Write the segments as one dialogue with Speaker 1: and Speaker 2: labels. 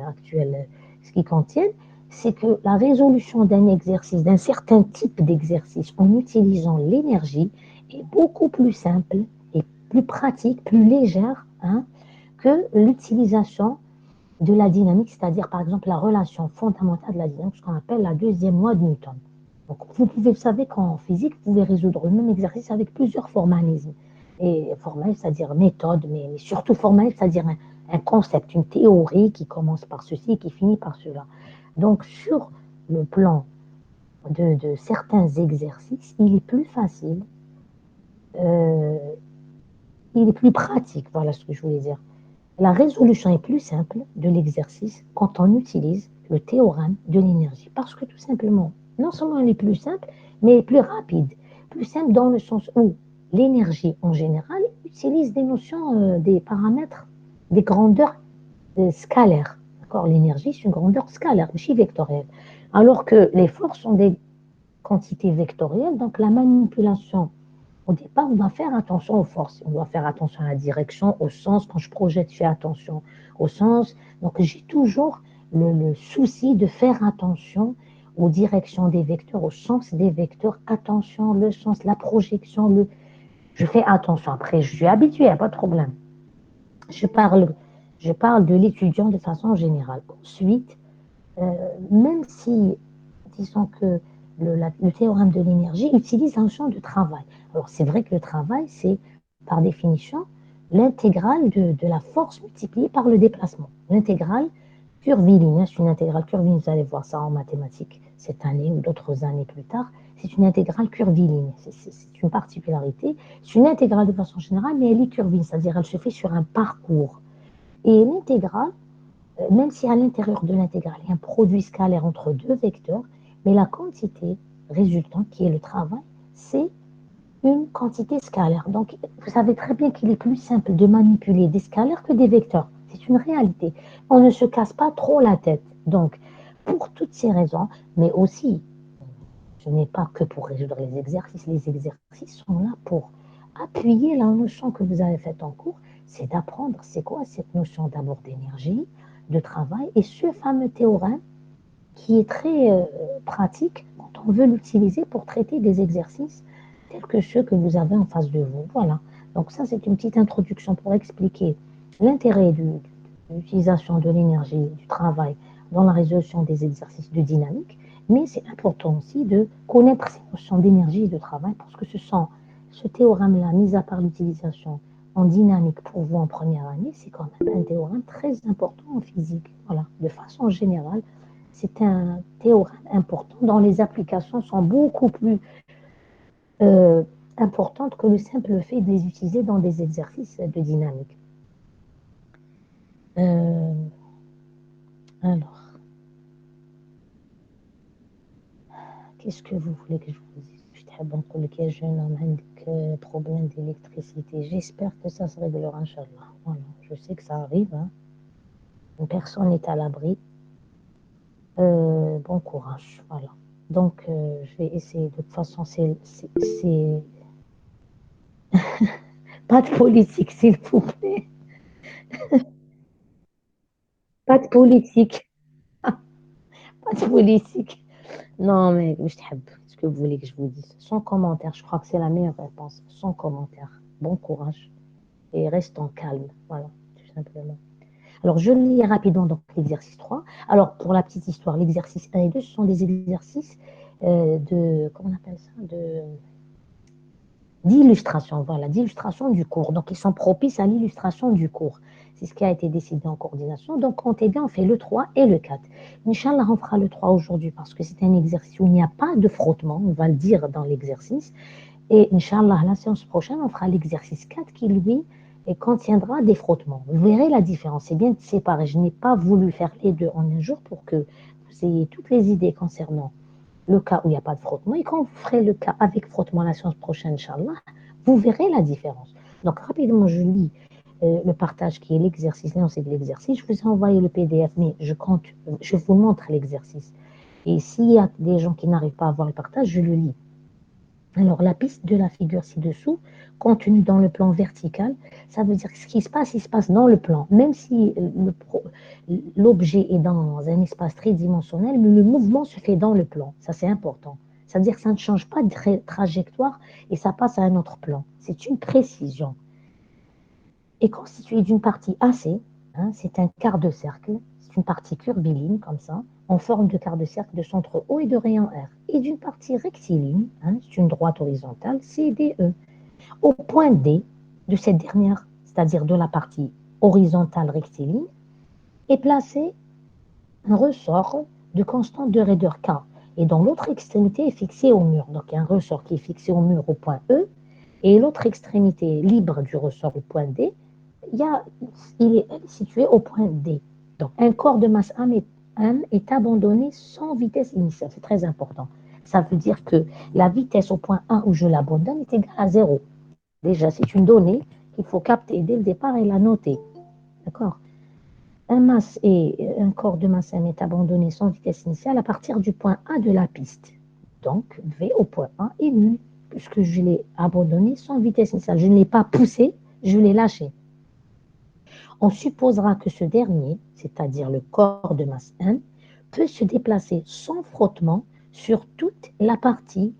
Speaker 1: actuelle, ce qu'ils contiennent, c'est que la résolution d'un exercice, d'un certain type d'exercice, en utilisant l'énergie, est beaucoup plus simple et plus pratique, plus légère, hein, que l'utilisation de la dynamique, c'est-à-dire par exemple la relation fondamentale de la dynamique, ce qu'on appelle la deuxième loi de Newton. Donc vous savez qu'en physique, vous pouvez résoudre le même exercice avec plusieurs formalismes. Et formalisme, c'est-à-dire méthode, mais surtout formalisme, c'est-à-dire un concept, une théorie qui commence par ceci et qui finit par cela. Donc sur le plan de certains exercices, il est plus facile, euh, il est plus pratique, voilà ce que je voulais dire. La résolution est plus simple de l'exercice quand on utilise le théorème de l'énergie. Parce que tout simplement, non seulement elle est plus simple, mais plus rapide. Plus simple dans le sens où l'énergie en général utilise des notions, des paramètres, des grandeurs scalaires. D'accord. L'énergie, c'est une grandeur scalaire, mais vectorielle. Alors que les forces sont des quantités vectorielles, donc la manipulation au départ, on doit faire attention aux forces. On doit faire attention à la direction, au sens. Quand je projette, je fais attention au sens. Donc, j'ai toujours le souci de faire attention aux directions des vecteurs, au sens des vecteurs. Attention, le sens, la projection. Je fais attention. Après, je suis habituée, il n'y a pas de problème. Je parle, je parle de l'étudiant de façon générale. Ensuite, même si, disons que le théorème de l'énergie utilise un champ de travail. Alors, c'est vrai que le travail, c'est par définition l'intégrale de la force multipliée par le déplacement. L'intégrale curviligne, c'est une intégrale curviligne, vous allez voir ça en mathématiques cette année ou d'autres années plus tard. C'est une intégrale curviligne, c'est une particularité. C'est une intégrale de façon générale, mais elle est curviligne, c'est-à-dire elle se fait sur un parcours. Et l'intégrale, même si à l'intérieur de l'intégrale, il y a un produit scalaire entre deux vecteurs, mais la quantité résultante, qui est le travail, c'est une quantité scalaire. Donc, vous savez très bien qu'il est plus simple de manipuler des scalaires que des vecteurs. C'est une réalité. On ne se casse pas trop la tête. Donc, pour toutes ces raisons, mais aussi, ce n'est pas que pour résoudre les exercices. Les exercices sont là pour appuyer la notion que vous avez faite en cours, c'est d'apprendre c'est quoi cette notion d'abord d'énergie, de travail, et ce fameux théorème qui est très pratique quand on veut l'utiliser pour traiter des exercices tels que ceux que vous avez en face de vous. Voilà. Donc ça, c'est une petite introduction pour expliquer l'intérêt de l'utilisation de l'énergie, du travail dans la résolution des exercices de dynamique, mais c'est important aussi de connaître ces notions d'énergie et de travail parce que ce théorème-là, mis à part l'utilisation en dynamique pour vous en première année, c'est quand même un théorème très important en physique. Voilà, de façon générale, c'est un théorème important dont les applications sont beaucoup plus euh, importantes que le simple fait de les utiliser dans des exercices de dynamique. Euh, alors, qu'est-ce que vous voulez que je vous dise? Je تحب نقول لك يا jeune homme عندك problème d'électricité. J'espère que ça se réglera, Inch'Allah. Voilà. Je sais que ça arrive, hein. Personne n'est à l'abri. Bon courage, voilà. Donc, je vais essayer. De toute façon, pas de politique, s'il vous plaît. Pas de politique. Pas de politique. Non, mais je t'aime. Ce que vous voulez que je vous dise. Sans commentaire. Je crois que c'est la meilleure réponse. Sans commentaire. Bon courage. Et reste en calme. Voilà, tout simplement. Alors, je lis rapidement donc l'exercice 3. Alors, pour la petite histoire, l'exercice 1 et 2, ce sont des exercices comment on appelle ça? D'illustration, voilà, d'illustration du cours. Donc, ils sont propices à l'illustration du cours. C'est ce qui a été décidé en coordination. Donc, comptez bien, on fait le 3 et le 4. Inch'Allah, on fera le 3 aujourd'hui parce que c'est un exercice où il n'y a pas de frottement, on va le dire dans l'exercice. Et Inch'Allah, la séance prochaine, on fera l'exercice 4 qui, lui, contiendra des frottements. Vous verrez la différence, c'est bien de séparer. Je n'ai pas voulu faire les deux en un jour pour que vous ayez toutes les idées concernant le cas où il n'y a pas de frottement. Et quand vous ferez le cas avec frottement la séance prochaine, Inch'Allah, vous verrez la différence. Donc, rapidement, je lis le partage qui est l'exercice, l'énoncé de l'exercice. Je vous ai envoyé le PDF, mais je vous montre l'exercice. Et s'il y a des gens qui n'arrivent pas à voir le partage, je le lis. Alors, la piste de la figure ci-dessous, contenue dans le plan vertical, ça veut dire que ce qui se passe, il se passe dans le plan. Même si l'objet est dans un espace tridimensionnel, mais le mouvement se fait dans le plan. Ça, c'est important. Ça veut dire que ça ne change pas de trajectoire et ça passe à un autre plan. C'est une précision. Est constitué d'une partie AC, hein, c'est un quart de cercle, c'est une partie curviligne comme ça, en forme de quart de cercle de centre O et de rayon R, et d'une partie rectiligne, hein, c'est une droite horizontale, CDE. Au point D de cette dernière, c'est-à-dire de la partie horizontale rectiligne, est placé un ressort de constante de raideur K, et dont l'autre extrémité est fixée au mur. Donc, il y a un ressort qui est fixé au mur au point E, et l'autre extrémité libre du ressort au point D, il est situé au point D. Donc, un corps de masse M est abandonné sans vitesse initiale. C'est très important. Ça veut dire que la vitesse au point 1 où je l'abandonne est égale à 0. Déjà, c'est une donnée qu'il faut capter dès le départ et la noter. D'accord? Un corps de masse M est abandonné sans vitesse initiale à partir du point A de la piste. Donc, V au point A est nul, puisque je l'ai abandonné sans vitesse initiale. Je ne l'ai pas poussé, je l'ai lâché. On supposera que ce dernier, c'est-à-dire le corps de masse M, peut se déplacer sans frottement sur toute la partie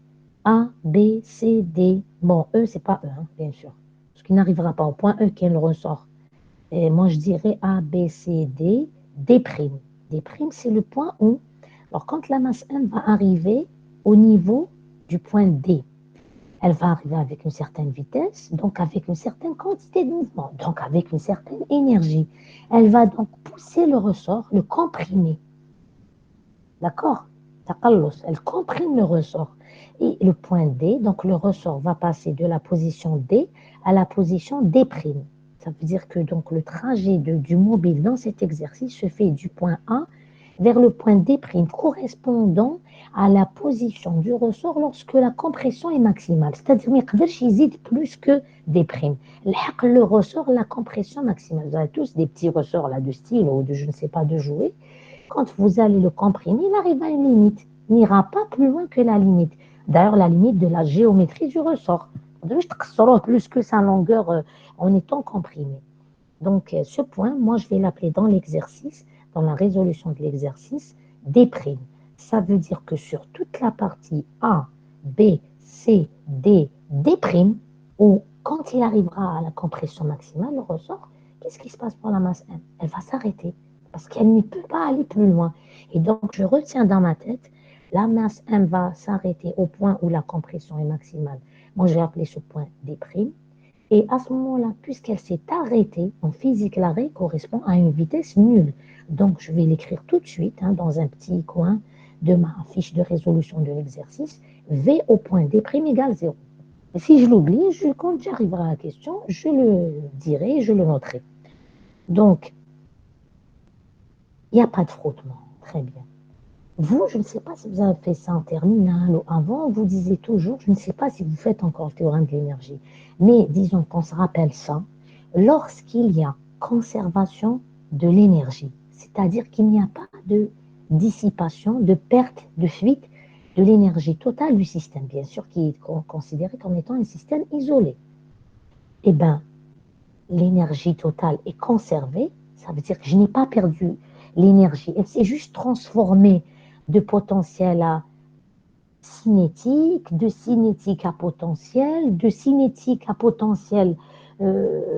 Speaker 1: A, B, C, D. Bon, E, c'est pas E, hein, bien sûr, parce qu'il n'arrivera pas au point E qui est le ressort. Et moi, je dirais A, B, C, D, D'. D', c'est le point où, alors quand la masse M va arriver au niveau du point D, elle va arriver avec une certaine vitesse, donc avec une certaine quantité de mouvement, donc avec une certaine énergie. Elle va donc pousser le ressort, le comprimer. D'accord? Elle comprime le ressort. Et le point D, donc le ressort va passer de la position D à la position D'. Ça veut dire que donc le trajet du mobile dans cet exercice se fait du point A vers le point D', correspondant à la position du ressort lorsque la compression est maximale. C'est-à-dire qu'il hésite plus que D'. Le ressort, la compression maximale. Vous avez tous des petits ressorts là de stylo ou de je ne sais pas de jouet. Quand vous allez le comprimer, il arrive à une limite. Il n'ira pas plus loin que la limite. D'ailleurs, la limite de la géométrie du ressort. Plus que sa longueur en étant comprimé. Donc, ce point, moi, je vais l'appeler dans l'exercice, dans la résolution de l'exercice, D'. Ça veut dire que sur toute la partie A, B, C, D, D', ou quand il arrivera à la compression maximale, le ressort, qu'est-ce qui se passe pour la masse M? Elle va s'arrêter parce qu'elle ne peut pas aller plus loin. Et donc, je retiens dans ma tête, la masse M va s'arrêter au point où la compression est maximale. Moi, je vais appeler ce point D'. Et à ce moment-là, puisqu'elle s'est arrêtée, en physique, l'arrêt correspond à une vitesse nulle. Donc, je vais l'écrire tout de suite dans un petit coin de ma fiche de résolution de l'exercice. V au point D' égale 0. Et si je l'oublie, quand j'arriverai à la question, je le dirai, je le noterai. Donc, il n'y a pas de frottement. Très bien. Vous, je ne sais pas si vous avez fait ça en terminale ou avant, vous disiez toujours, je ne sais pas si vous faites encore le théorème de l'énergie, mais disons qu'on se rappelle ça, lorsqu'il y a conservation de l'énergie, c'est-à-dire qu'il n'y a pas de dissipation, de perte, de fuite de l'énergie totale du système, bien sûr, qui est considéré comme étant un système isolé. Eh bien, l'énergie totale est conservée, ça veut dire que je n'ai pas perdu l'énergie, elle s'est juste transformée de potentiel à cinétique, de cinétique à potentiel, de cinétique à potentiel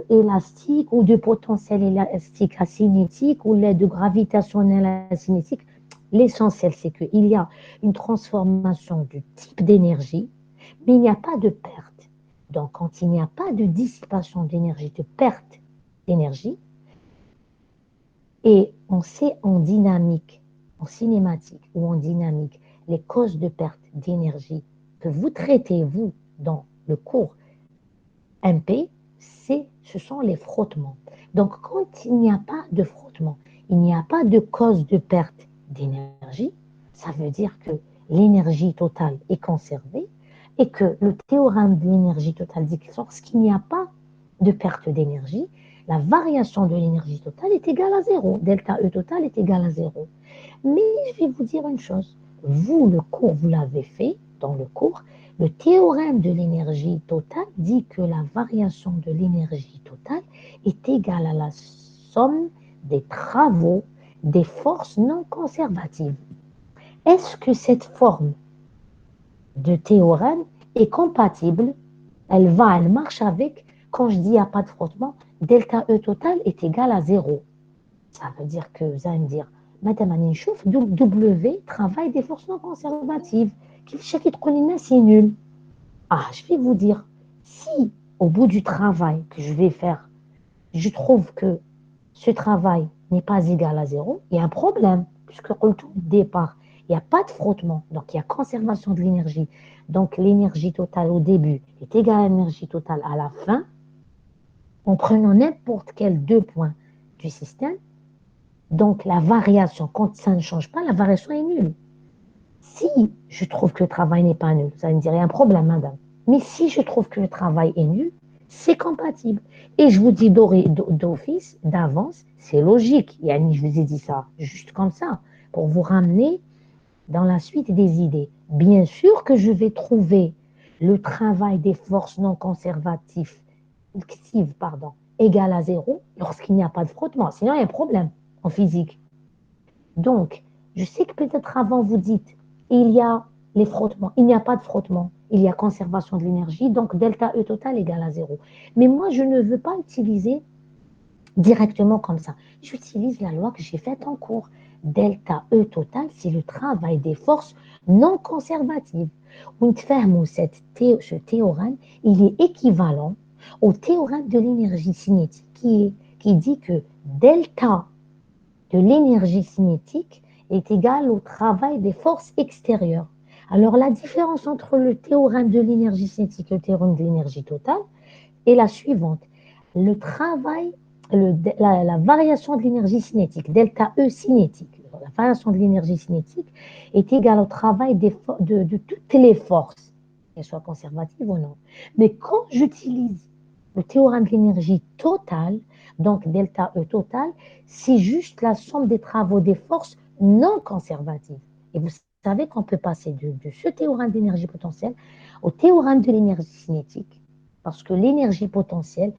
Speaker 1: élastique, ou de potentiel élastique à cinétique, ou de gravitationnel à cinétique. L'essentiel, c'est qu'il y a une transformation du type d'énergie, mais il n'y a pas de perte. Donc, quand il n'y a pas de dissipation d'énergie, de perte d'énergie, et on sait en dynamique, en cinématique ou en dynamique, les causes de perte d'énergie que vous traitez, vous, dans le cours MP, ce sont les frottements. Donc, quand il n'y a pas de frottement, il n'y a pas de cause de perte d'énergie, ça veut dire que l'énergie totale est conservée et que le théorème de l'énergie totale dit que lorsqu'il n'y a pas de perte d'énergie, la variation de l'énergie totale est égale à 0. Delta E total est égal à 0. Mais je vais vous dire une chose. Vous, le cours, vous l'avez fait dans le cours, Le théorème de l'énergie totale dit que la variation de l'énergie totale est égale à la somme des travaux des forces non conservatives. Est-ce que cette forme de théorème est compatible? Elle marche avec, quand je dis il n'y a pas de frottement, delta E total est égal à zéro. Ça veut dire que vous allez me dire, Madame Aninchouf, W travaille des forces non conservatives. C'est nul. Ah, je vais vous dire, si au bout du travail que je vais faire, je trouve que ce travail n'est pas égal à zéro, il y a un problème, puisque au tout départ, il n'y a pas de frottement, donc il y a conservation de l'énergie. Donc l'énergie totale au début est égale à l'énergie totale à la fin, en prenant n'importe quel deux points du système. Donc la variation, quand ça ne change pas, la variation est nulle. Si je trouve que le travail n'est pas nul, ça me dirait un problème, madame. Mais si je trouve que le travail est nul, c'est compatible. Et je vous dis d'office, d'avance, c'est logique. Yanni, je vous ai dit ça juste comme ça, pour vous ramener dans la suite des idées. Bien sûr que je vais trouver le travail des forces non conservatives, pardon, égal à zéro lorsqu'il n'y a pas de frottement. Sinon, il y a un problème en physique. Donc, je sais que peut-être avant vous dites, il y a les frottements. Il n'y a pas de frottement. Il y a conservation de l'énergie, donc delta E total égale à zéro. Mais moi, je ne veux pas utiliser directement comme ça. J'utilise la loi que j'ai faite en cours. Delta E total, c'est le travail des forces non conservatives. Ce théorème, il est équivalent au théorème de l'énergie cinétique qui dit que delta de l'énergie cinétique est égale au travail des forces extérieures. Alors la différence entre le théorème de l'énergie cinétique et le théorème de l'énergie totale est la suivante. Le travail, la variation de l'énergie cinétique, delta E cinétique, la variation de l'énergie cinétique est égale au travail de toutes les forces, qu'elles soient conservatives ou non. Mais quand j'utilise le théorème de l'énergie totale, donc delta E total, c'est juste la somme des travaux des forces non conservatives. Et vous savez qu'on peut passer de ce théorème d'énergie potentielle au théorème de l'énergie cinétique, parce que l'énergie potentielle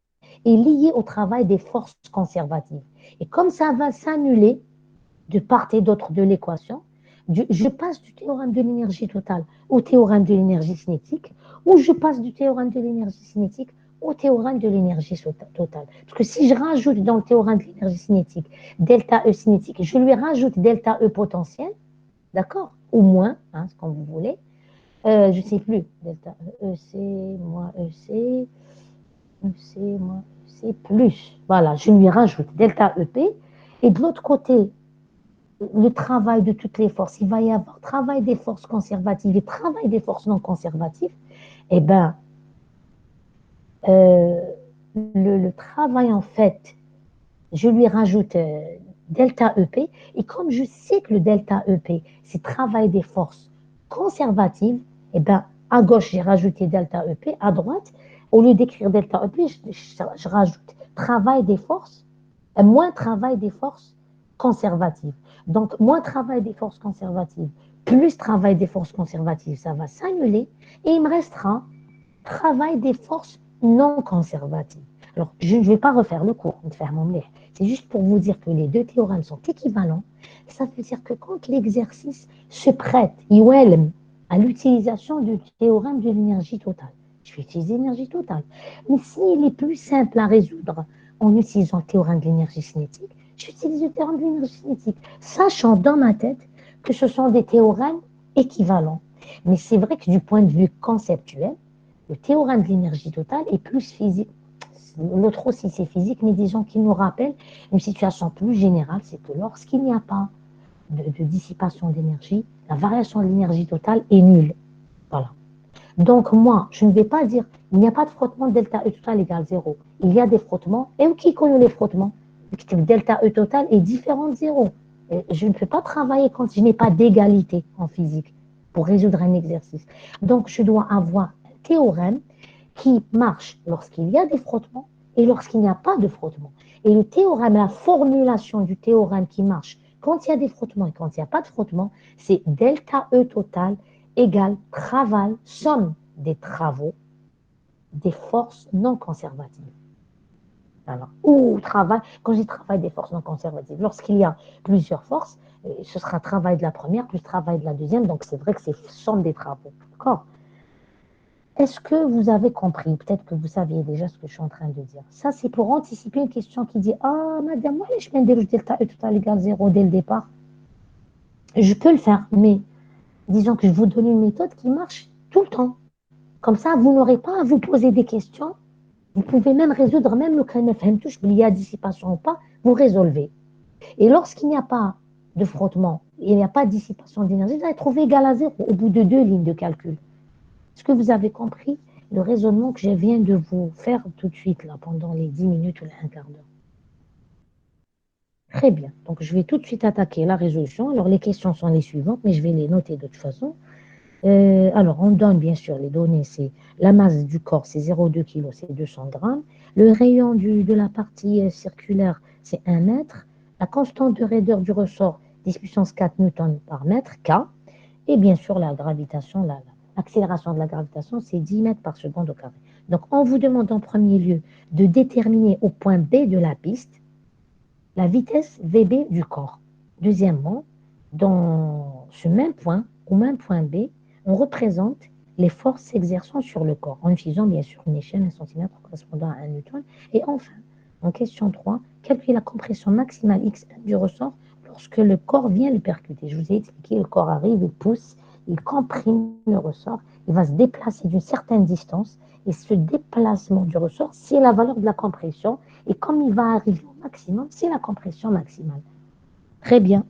Speaker 1: est liée au travail des forces conservatives. Et comme ça va s'annuler de part et d'autre de l'équation, je passe du théorème de l'énergie totale au théorème de l'énergie cinétique, ou je passe du théorème de l'énergie cinétique au théorème de l'énergie totale. Parce que si je rajoute dans le théorème de l'énergie cinétique delta E cinétique, je lui rajoute delta E potentiel, d'accord? Ou moins, hein, ce qu'on vous voulez. Je ne sais plus. Delta EC, moins EC, EC, moins EC, plus. Voilà, je lui rajoute delta EP. Et de l'autre côté, le travail de toutes les forces, il va y avoir travail des forces conservatives et travail des forces non conservatives. Eh bien, le travail, en fait, je lui rajoute delta EP. Et comme je sais que le delta EP, c'est travail des forces conservatives, eh bien, à gauche, j'ai rajouté delta EP. À droite, au lieu d'écrire delta EP, je rajoute travail des forces, moins travail des forces conservatives. Donc, moins travail des forces conservatives, plus travail des forces conservatives, ça va s'annuler. Et il me restera travail des forces non conservatives. Alors, je ne vais pas refaire le cours, de faire mon lait. C'est juste pour vous dire que les deux théorèmes sont équivalents. Ça veut dire que quand l'exercice se prête, à l'utilisation du théorème de l'énergie totale, je vais utiliser l'énergie totale. Mais s'il est plus simple à résoudre en utilisant le théorème de l'énergie cinétique, j'utilise le théorème de l'énergie cinétique, sachant dans ma tête que ce sont des théorèmes équivalents. Mais c'est vrai que du point de vue conceptuel, le théorème de l'énergie totale est plus physique. L'autre aussi, c'est physique, mais disons qu'il nous rappelle une situation plus générale, c'est que lorsqu'il n'y a pas de dissipation d'énergie, la variation de l'énergie totale est nulle. Voilà. Donc moi, je ne vais pas dire, il n'y a pas de frottement, delta E total égale 0. Il y a des frottements, et qui connaît les frottements? Delta E total est différent de 0. Je ne peux pas travailler quand je n'ai pas d'égalité en physique pour résoudre un exercice. Donc je dois avoir un théorème qui marche lorsqu'il y a des frottements et lorsqu'il n'y a pas de frottement. Et le théorème, la formulation du théorème qui marche quand il y a des frottements et quand il n'y a pas de frottement, c'est delta E total égale travail, somme des travaux des forces non conservatives. Alors, ou travail, quand je dis travail des forces non conservatives, lorsqu'il y a plusieurs forces, ce sera travail de la première plus travail de la deuxième, donc c'est vrai que c'est somme des travaux. D'accord? Est-ce que vous avez compris? Peut-être que vous saviez déjà ce que je suis en train de dire. Ça, c'est pour anticiper une question qui dit: ah, madame, moi, je viens de delta E total égale 0 dès le départ. Je peux le faire, mais disons que je vous donne une méthode qui marche tout le temps. Comme ça, vous n'aurez pas à vous poser des questions. Vous pouvez même résoudre, même le cas touche, il y a dissipation ou pas, vous résolvez. Et lorsqu'il n'y a pas de frottement, il n'y a pas de dissipation d'énergie, vous allez trouver égal à 0 au bout de 2 lignes de calcul. Est-ce que vous avez compris le raisonnement que je viens de vous faire tout de suite, là, pendant les 10 minutes ou les un quart d'heure? Très bien. Donc, je vais tout de suite attaquer la résolution. Alors, les questions sont les suivantes, mais je vais les noter de toute façon. Alors, on donne bien sûr les données, c'est la masse du corps, c'est 0,2 kg, c'est 200 grammes. Le rayon de la partie circulaire, c'est 1 mètre. La constante de raideur du ressort, 10 puissance 4 newtons par mètre, K. Et bien sûr, la gravitation, l'accélération de la gravitation, c'est 10 mètres par seconde au carré. Donc, on vous demande en premier lieu de déterminer au point B de la piste la vitesse VB du corps. Deuxièmement, dans ce même point, au même point B, on représente les forces s'exerçant sur le corps, en utilisant bien sûr une échelle, un centimètre correspondant à 1 newton. Et enfin, en question 3, calculer la compression maximale X1 du ressort lorsque le corps vient le percuter. Je vous ai expliqué, le corps arrive, il pousse, il comprime le ressort, il va se déplacer d'une certaine distance, et ce déplacement du ressort, c'est la valeur de la compression, et comme il va arriver au maximum, c'est la compression maximale. Très bien.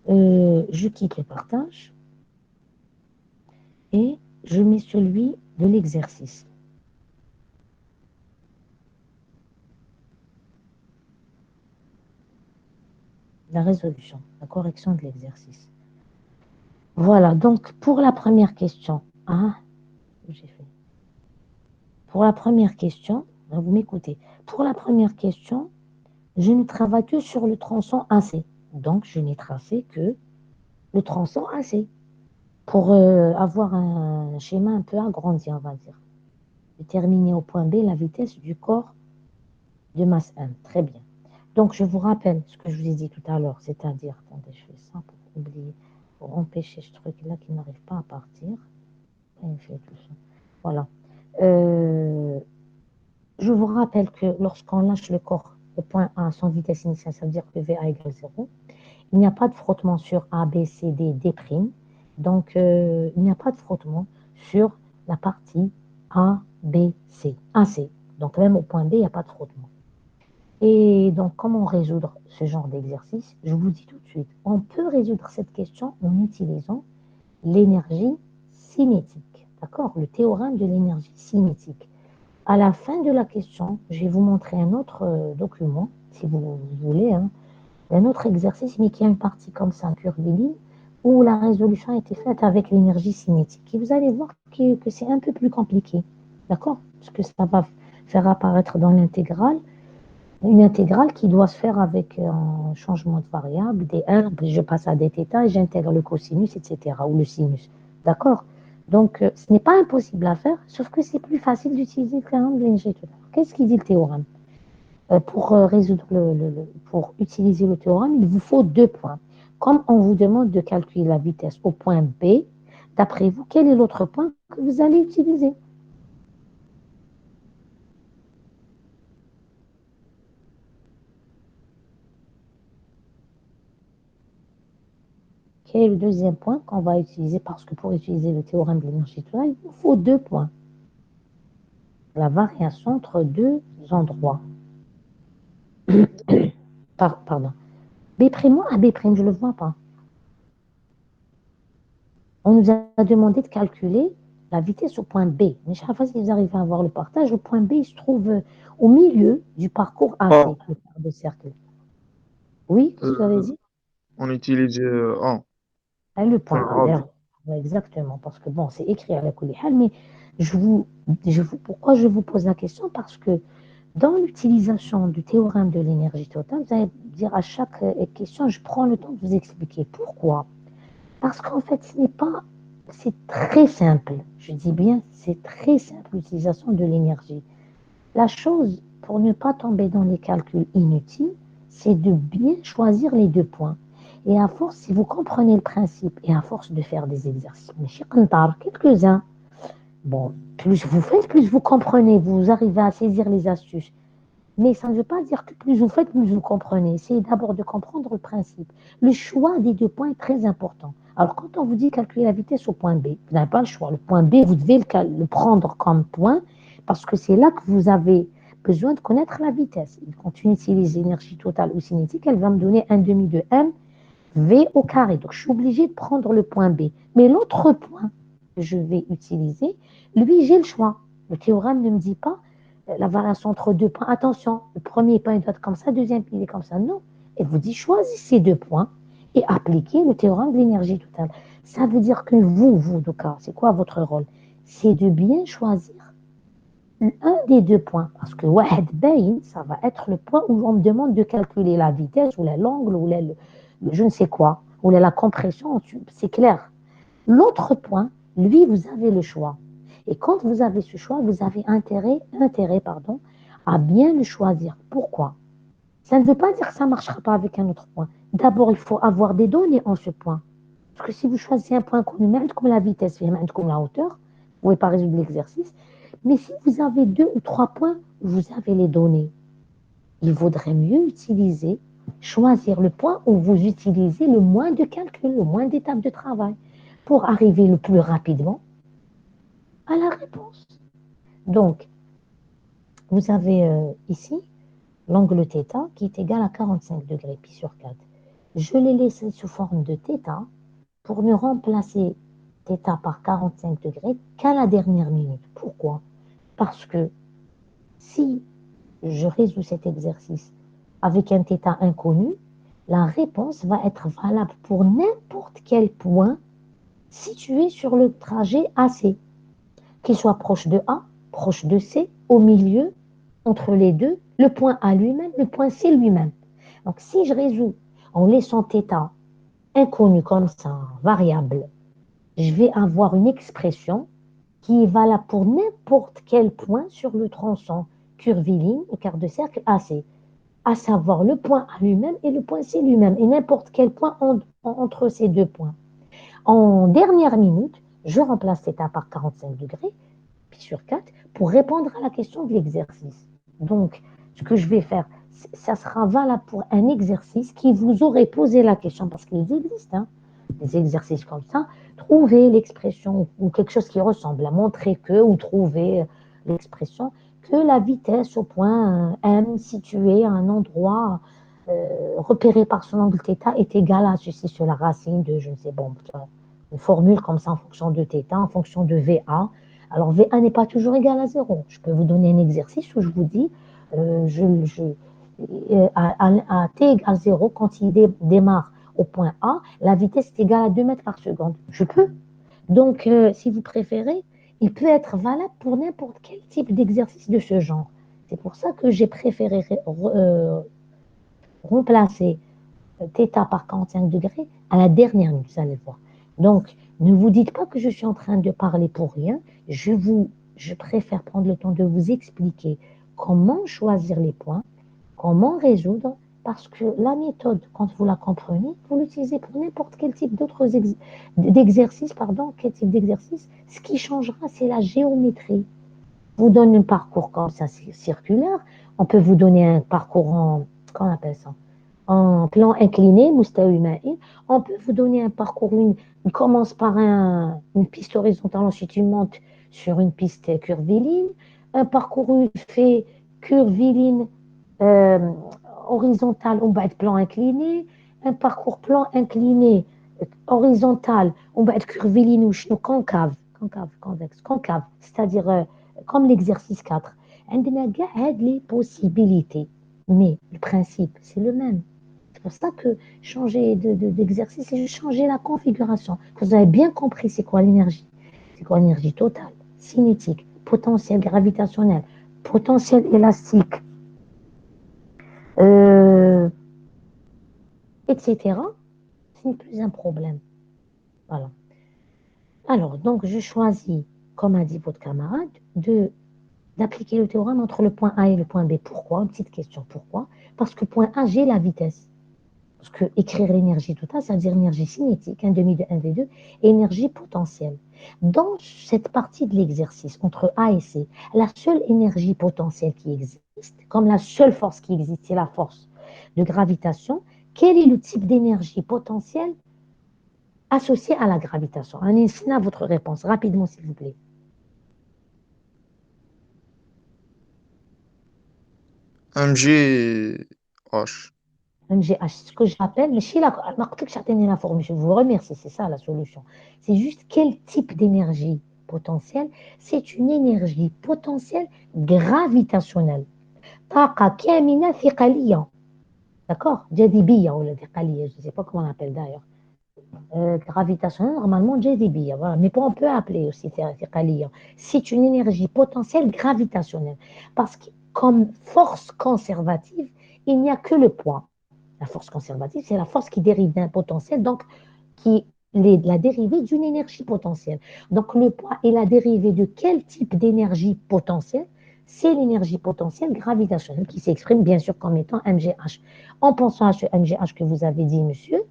Speaker 1: Je quitte le partage et je mets celui de l'exercice. La résolution, la correction de l'exercice. Voilà, donc pour la première question, j'ai fait. Pour la première question, vous m'écoutez. Pour la première question, je ne travaille que sur le tronçon AC. Donc, je n'ai tracé que le tronçon AC pour avoir un schéma un peu agrandi, on va dire. Déterminer au point B la vitesse du corps de masse 1. Très bien. Donc, je vous rappelle ce que je vous ai dit tout à l'heure, c'est-à-dire, attendez, je fais ça pour oublier, pour empêcher ce truc-là qui n'arrive pas à partir. Et fait tout ça. Voilà. Je vous rappelle que lorsqu'on lâche le corps au point A sans vitesse initiale, ça veut dire que VA égale 0. Il n'y a pas de frottement sur A, B, C, D, D'. Donc, il n'y a pas de frottement sur la partie A, B, C, AC. Donc, même au point B, il n'y a pas de frottement. Et donc, comment résoudre ce genre d'exercice? Je vous dis tout de suite, on peut résoudre cette question en utilisant l'énergie cinétique. D'accord? Le théorème de l'énergie cinétique. À la fin de la question, je vais vous montrer un autre document, si vous voulez, hein, un autre exercice, mais qui a une partie comme ça, curviligne, où la résolution a été faite avec l'énergie cinétique. Et vous allez voir que c'est un peu plus compliqué. D'accord? Parce que ça va faire apparaître dans l'intégrale une intégrale qui doit se faire avec un changement de variable, des R, je passe à des θ et j'intègre le cosinus, etc., ou le sinus. D'accord? Donc, ce n'est pas impossible à faire, sauf que c'est plus facile d'utiliser le théorème de l'énergie totale. Qu'est-ce qu'il dit le théorème? Pour résoudre pour utiliser le théorème, il vous faut 2 points. Comme on vous demande de calculer la vitesse au point B, d'après vous, quel est l'autre point que vous allez utiliser? Quel est le deuxième point qu'on va utiliser? Parce que pour utiliser le théorème de l'énergie totale, il vous faut 2 points. La variation entre deux endroits. Pardon. B' ou A B', je ne le vois pas. On nous a demandé de calculer la vitesse au point B. Mais je ne sais pas si vous arrivez à voir le partage. Le point B, il se trouve au milieu du parcours AC,
Speaker 2: Ah,
Speaker 1: le quart de cercle. Oui, qu'est-ce que vous avez
Speaker 2: euh,
Speaker 1: dit?
Speaker 2: on utilise A,
Speaker 1: Ah, le point
Speaker 2: point
Speaker 1: A,
Speaker 2: A, B.
Speaker 1: d'ailleurs. Ouais, exactement, parce que bon, c'est écrit à la Koulihal, mais pourquoi je vous pose la question? Parce que dans l'utilisation du théorème de l'énergie totale, vous allez dire à chaque question, je prends le temps de vous expliquer pourquoi. Parce qu'en fait, ce n'est pas C'est très simple. Je dis bien, c'est très simple l'utilisation de l'énergie. La chose, pour ne pas tomber dans les calculs inutiles, c'est de bien choisir les deux points. Et à force, si vous comprenez le principe, et à force de faire des exercices, quelques-uns, bon, plus vous faites, plus vous comprenez, vous arrivez à saisir les astuces. Mais ça ne veut pas dire que plus vous faites, plus vous comprenez. Essayez d'abord de comprendre le principe. Le choix des deux points est très important. Alors, quand on vous dit calculer la vitesse au point B, vous n'avez pas le choix. Le point B, vous devez le prendre comme point parce que c'est là que vous avez besoin de connaître la vitesse. Et quand on utilise l'énergie totale ou cinétique, elle va me donner un demi de m v au carré. Donc, je suis obligée de prendre le point B. Mais l'autre point que je vais utiliser, lui, j'ai le choix. Le théorème ne me dit pas la variation entre deux points. Attention, le premier point il doit être comme ça, le deuxième il est comme ça. Non. Elle vous dit choisissez deux points et appliquez le théorème de l'énergie totale. Ça veut dire que vous, Douka, c'est quoi votre rôle? C'est de bien choisir un des deux points. Parce que Wahed Bain, ça va être le point où on me demande de calculer la vitesse ou l'angle ou je ne sais quoi, ou la compression, c'est clair. L'autre point, lui, vous avez le choix. Et quand vous avez ce choix, vous avez intérêt, à bien le choisir. Pourquoi? Ça ne veut pas dire que ça ne marchera pas avec un autre point. D'abord, il faut avoir des données en ce point. Parce que si vous choisissez un point connu, même comme la vitesse, même comme la hauteur, vous ne pouvez pas résoudre l'exercice. Mais si vous avez deux ou trois points, vous avez les données. Il vaudrait mieux choisir le point où vous utilisez le moins de calculs, le moins d'étapes de travail pour arriver le plus rapidement à la réponse. Donc, vous avez ici l'angle θ qui est égal à 45 degrés pi sur 4. Je l'ai laissé sous forme de θ pour ne remplacer θ par 45 degrés qu'à la dernière minute. Pourquoi? Parce que si je résous cet exercice avec un θ inconnu, la réponse va être valable pour n'importe quel point situé sur le trajet AC, qu'il soit proche de A, proche de C, au milieu, entre les deux, le point A lui-même, le point C lui-même. Donc si je résous en laissant θ inconnu comme ça, variable, je vais avoir une expression qui est valable pour n'importe quel point sur le tronçon curviligne au quart de cercle AC, à savoir le point A lui-même et le point C lui-même, et n'importe quel point entre ces deux points. En dernière minute, je remplace θ par 45 degrés, pi sur 4, pour répondre à la question de l'exercice. Donc, ce que je vais faire, ça sera valable pour un exercice qui vous aurait posé la question, parce qu'ils existent, hein, des exercices comme ça, trouver l'expression ou quelque chose qui ressemble à montrer que, ou trouver l'expression que la vitesse au point M situé à un endroit repéré par son angle θ est égale à ceci sur la racine de, je ne sais, bon, une formule comme ça en fonction de θ, en fonction de VA. Alors VA n'est pas toujours égal à 0. Je peux vous donner un exercice où je vous dis, à t égale 0, quand il démarre au point A, la vitesse est égale à 2 mètres par seconde. Je peux. Donc, si vous préférez, il peut être valable pour n'importe quel type d'exercice de ce genre. C'est pour ça que j'ai préféré remplacer θ par 45 degrés à la dernière minute, vous allez voir. Donc, ne vous dites pas que je suis en train de parler pour rien. Je préfère prendre le temps de vous expliquer comment choisir les points, comment résoudre, parce que la méthode, quand vous la comprenez, vous l'utilisez pour n'importe quel type d'exercice, quel type d'exercice. Ce qui changera, c'est la géométrie. Vous donne un parcours comme ça, circulaire. On peut vous donner un parcours comment on appelle ça? En plan incliné, mustawi ma'il. On peut vous donner un parcours, il commence par une piste horizontale, ensuite il monte sur une piste curviligne. Un parcours où il fait curviligne, euh, horizontal, on va être plan incliné. Un parcours plan incliné, horizontal, on va être curviligne ou concave, convexe, concave, c'est-à-dire comme l'exercice 4. عندنا كاع هاد les possibilités, mais le principe, c'est le même. C'est pour ça que changer d'exercice, c'est juste changer la configuration. Que vous avez bien compris c'est quoi l'énergie. C'est quoi l'énergie totale, cinétique, potentiel gravitationnel, potentiel élastique, euh, etc. Ce n'est plus un problème. Voilà. Alors, donc, je choisis, comme a dit votre camarade, d'appliquer le théorème entre le point A et le point B. Pourquoi? Une petite question. Pourquoi? Parce que point A, j'ai la vitesse. Parce que écrire l'énergie totale, c'est-à-dire l'énergie cinétique, 1 demi de 1v2, et énergie potentielle. Dans cette partie de l'exercice, entre A et C, la seule énergie potentielle qui existe, comme la seule force qui existe, c'est la force de gravitation. Quel est le type d'énergie potentielle associée à la gravitation? Un instant à votre réponse, rapidement s'il vous plaît.
Speaker 2: MGH.
Speaker 1: MGH, ce que j'appelle, mais chez la, la formule, je vous remercie, c'est ça la solution. C'est juste quel type d'énergie potentielle? C'est une énergie potentielle gravitationnelle. طاقة كامنة ثقلية. D'accord? جاذبية ou ثقلية, je ne sais pas comment on appelle d'ailleurs. Gravitationnelle, normalement جاذبية, voilà. Mais on peut appeler aussi ثقلية. C'est une énergie potentielle gravitationnelle. Parce que comme force conservative, il n'y a que le poids. La force conservative, c'est la force qui dérive d'un potentiel, donc qui est la dérivée d'une énergie potentielle. Donc le poids est la dérivée de quel type d'énergie potentielle? C'est l'énergie potentielle gravitationnelle qui s'exprime bien sûr comme étant mgh. En pensant à ce mgh que vous avez dit, monsieur,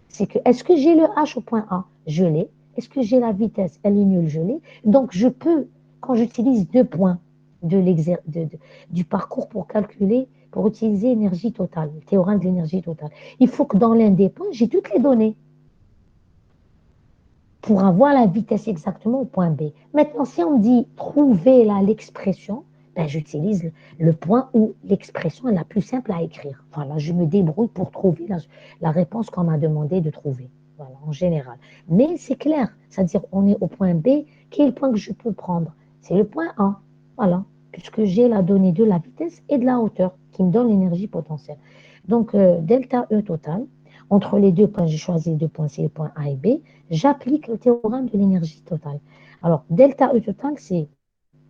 Speaker 1: c'est que est-ce que j'ai le h au point A? Je l'ai. Est-ce que j'ai la vitesse? Elle est nulle, je l'ai. Donc je peux, quand j'utilise deux points du parcours pour calculer, pour utiliser énergie totale, le théorème de l'énergie totale, il faut que dans l'un des points, j'ai toutes les données pour avoir la vitesse exactement au point B. Maintenant, si on me dit trouver là l'expression, ben, j'utilise le point où l'expression est la plus simple à écrire. Voilà, je me débrouille pour trouver la réponse qu'on m'a demandé de trouver. Voilà, en général. Mais c'est clair, c'est-à-dire on est au point B, quel est le point que je peux prendre? C'est le point A. Voilà, puisque j'ai la donnée de la vitesse et de la hauteur qui me donne l'énergie potentielle. Donc, delta E total, entre les deux points, j'ai choisi les deux points, c'est les points A et B, j'applique le théorème de l'énergie totale. Alors, delta E total, c'est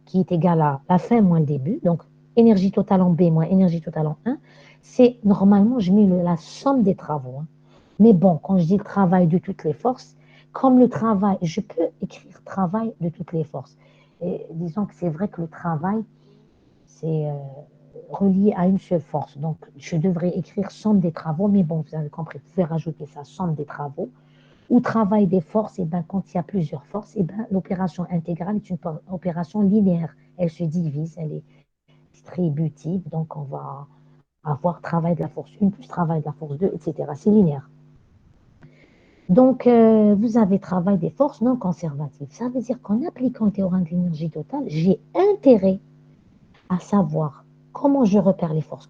Speaker 1: qui est égal à la fin moins le début, donc énergie totale en B moins énergie totale en 1, c'est normalement, je mets la somme des travaux. Hein. Mais bon, quand je dis le travail de toutes les forces, comme le travail, je peux écrire travail de toutes les forces. Et disons que c'est vrai que le travail, c'est relié à une seule force. Donc, je devrais écrire somme des travaux, mais bon, vous avez compris, vous pouvez rajouter ça, somme des travaux. Ou travail des forces, et ben, quand il y a plusieurs forces, et ben, l'opération intégrale est une opération linéaire. Elle se divise, elle est distributive, donc on va avoir travail de la force 1 plus travail de la force 2, etc. C'est linéaire. Donc, vous avez travail des forces non conservatives. Ça veut dire qu'en appliquant le théorème de l'énergie totale, j'ai intérêt à savoir comment je repère les forces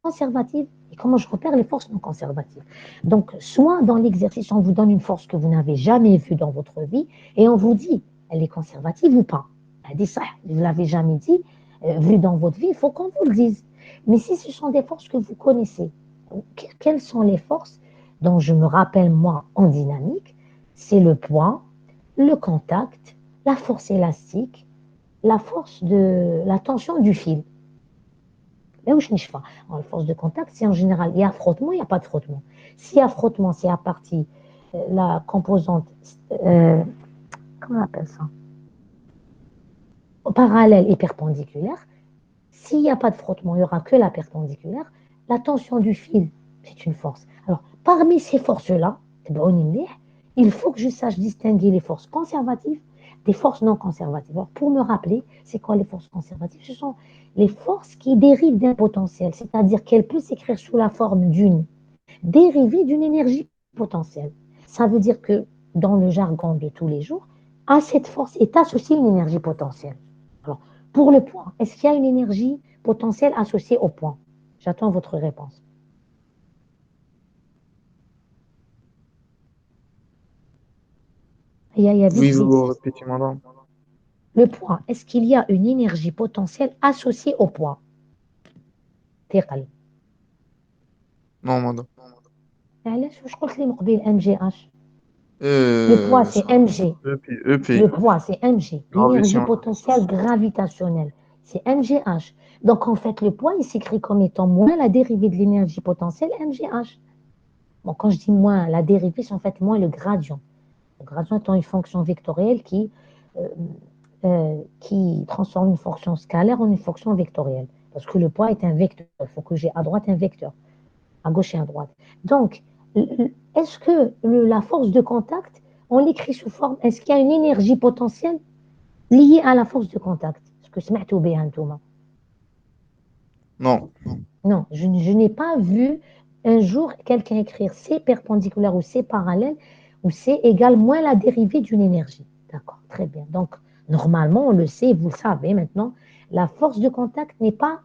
Speaker 1: conservatives et comment je repère les forces non conservatives. Donc, soit dans l'exercice, on vous donne une force que vous n'avez jamais vue dans votre vie et on vous dit, elle est conservative ou pas. Elle dit ça, vous ne l'avez jamais dit, vue dans votre vie, il faut qu'on vous le dise. Mais si ce sont des forces que vous connaissez, quelles sont les forces dont je me rappelle moi en dynamique? C'est le poids, le contact, la force élastique, la force de la tension du fil. Là où je n'y pas. La force de contact, c'est en général, il y a frottement, il n'y a pas de frottement. S'il y a frottement, c'est à partir la composante, euh, comment on appelle ça? Parallèle et perpendiculaire. S'il n'y a pas de frottement, il n'y aura que la perpendiculaire. La tension du fil, c'est une force. Alors, parmi ces forces-là, il faut que je sache distinguer les forces conservatives des forces non conservatives. Alors, pour me rappeler, c'est quoi les forces conservatives? Ce sont les forces qui dérivent d'un potentiel, c'est-à-dire qu'elles peuvent s'écrire sous la forme d'une dérivée d'une énergie potentielle. Ça veut dire que dans le jargon de tous les jours, à cette force est associée une énergie potentielle. Alors, pour le point, est-ce qu'il y a une énergie potentielle associée au point? J'attends votre réponse. Il y a vite,
Speaker 2: Oui,
Speaker 1: vite.
Speaker 2: vous répétez, madame.
Speaker 1: Le point, est-ce qu'il y a une énergie potentielle associée au point? ثقل.
Speaker 2: Non, madame.
Speaker 1: علاش واش قلت لي من قبيل ام جي اش؟ Le poids,
Speaker 2: Euh,
Speaker 1: c'est mg.
Speaker 2: EP, EP,
Speaker 1: Le poids, c'est mg. L'énergie
Speaker 2: gravitationnel.
Speaker 1: potentielle gravitationnelle, c'est mgh. Donc, en fait, le poids, il s'écrit comme étant moins la dérivée de l'énergie potentielle mgh. Bon, quand je dis moins, la dérivée, c'est en fait moins le gradient. gradient étant une fonction vectorielle euh, qui transforme une fonction scalaire en une fonction vectorielle. Parce que le poids est un vecteur. Il faut que j'ai à droite un vecteur, à gauche et à droite. Donc, est-ce que la force de contact, on l'écrit sous forme, est-ce qu'il y a une énergie potentielle liée à la force de contact? Est-ce que سمعتوا بها انتوما؟
Speaker 2: Non.
Speaker 1: Non, je n'ai pas vu un jour quelqu'un écrire C perpendiculaire ou C parallèle ou C égale moins la dérivée d'une énergie. D'accord, très bien. Donc, normalement, on le sait, vous le savez maintenant, la force de contact n'est pas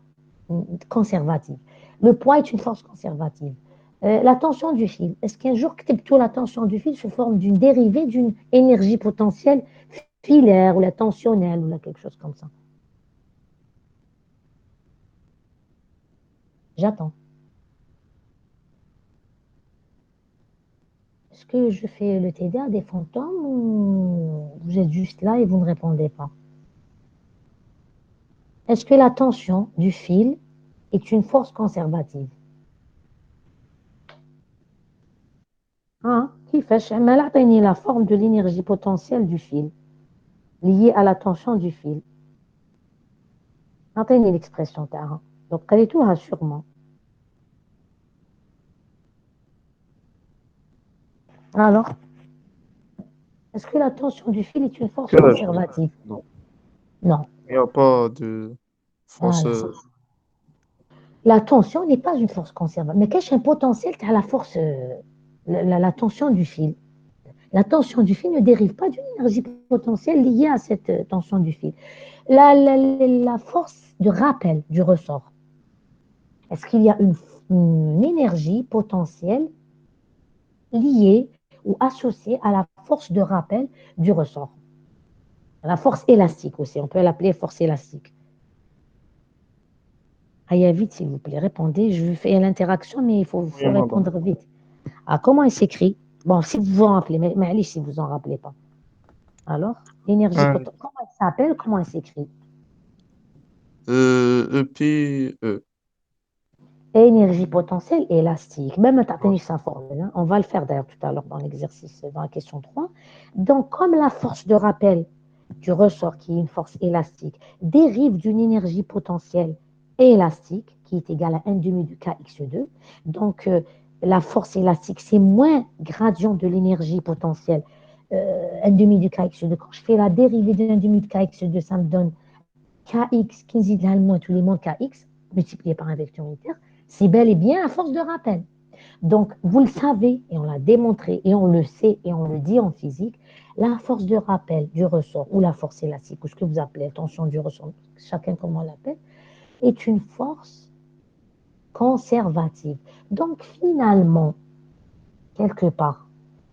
Speaker 1: conservative. Le poids est une force conservative. La tension du fil, est-ce qu'un jour, plutôt la tension du fil sous forme d'une dérivée d'une énergie potentielle filaire ou la tensionnelle ou quelque chose comme ça? J'attends. Est-ce que je fais le TD à des fantômes ou vous êtes juste là et vous ne répondez pas? Est-ce que la tension du fil est une force conservative? Ah, كيفاش؟ ما أعطيني la forme de l'énergie potentielle du fil liée à la tension du fil. أعطيني l'expression تاعها. Donc قريتوها sûrement. Alors, est-ce que la tension du fil est une force
Speaker 2: Quel âge?
Speaker 1: conservative?
Speaker 2: Non.
Speaker 1: Non.
Speaker 2: Il n'y a pas de force.
Speaker 1: Voilà. La tension n'est pas une force conservative. Mais qu'est-ce un potentiel à la force, la tension du fil? La tension du fil ne dérive pas d'une énergie potentielle liée à cette tension du fil. La force de rappel du ressort, est-ce qu'il y a une énergie potentielle liée ou associée à la force de rappel du ressort? La force élastique aussi, on peut l'appeler force élastique. Allez vite, s'il vous plaît, répondez. Je fais l'interaction, mais il
Speaker 2: Oui,
Speaker 1: faut
Speaker 2: madame.
Speaker 1: répondre vite. Ah, comment elle s'écrit? Bon, si vous vous en rappelez, mais allez, si vous en rappelez pas. Alors, l'énergie
Speaker 2: Un,
Speaker 1: potentielle, comment elle s'appelle? Comment elle s'écrit?
Speaker 2: EPE.
Speaker 1: Énergie potentielle et élastique. Même tu sa formule, hein. On va le faire d'ailleurs tout à l'heure dans l'exercice, dans la question 3. Donc, comme la force de rappel du ressort, qui est une force élastique, dérive d'une énergie potentielle élastique, qui est égale à 1 demi du kx2, donc la force élastique, c'est moins gradient de l'énergie potentielle, 1 demi du kx2. Quand je fais la dérivée de 1 demi de kx2, ça me donne kx, 15 moins tous les mots kx, multiplié par un vecteur unitaire, c'est bel et bien la force de rappel. Donc, vous le savez, et on l'a démontré, et on le sait, et on le dit en physique, la force de rappel du ressort, ou la force élastique, ou ce que vous appelez tension du ressort, chacun comment on l'appelle, est une force conservative. Donc, finalement, quelque part,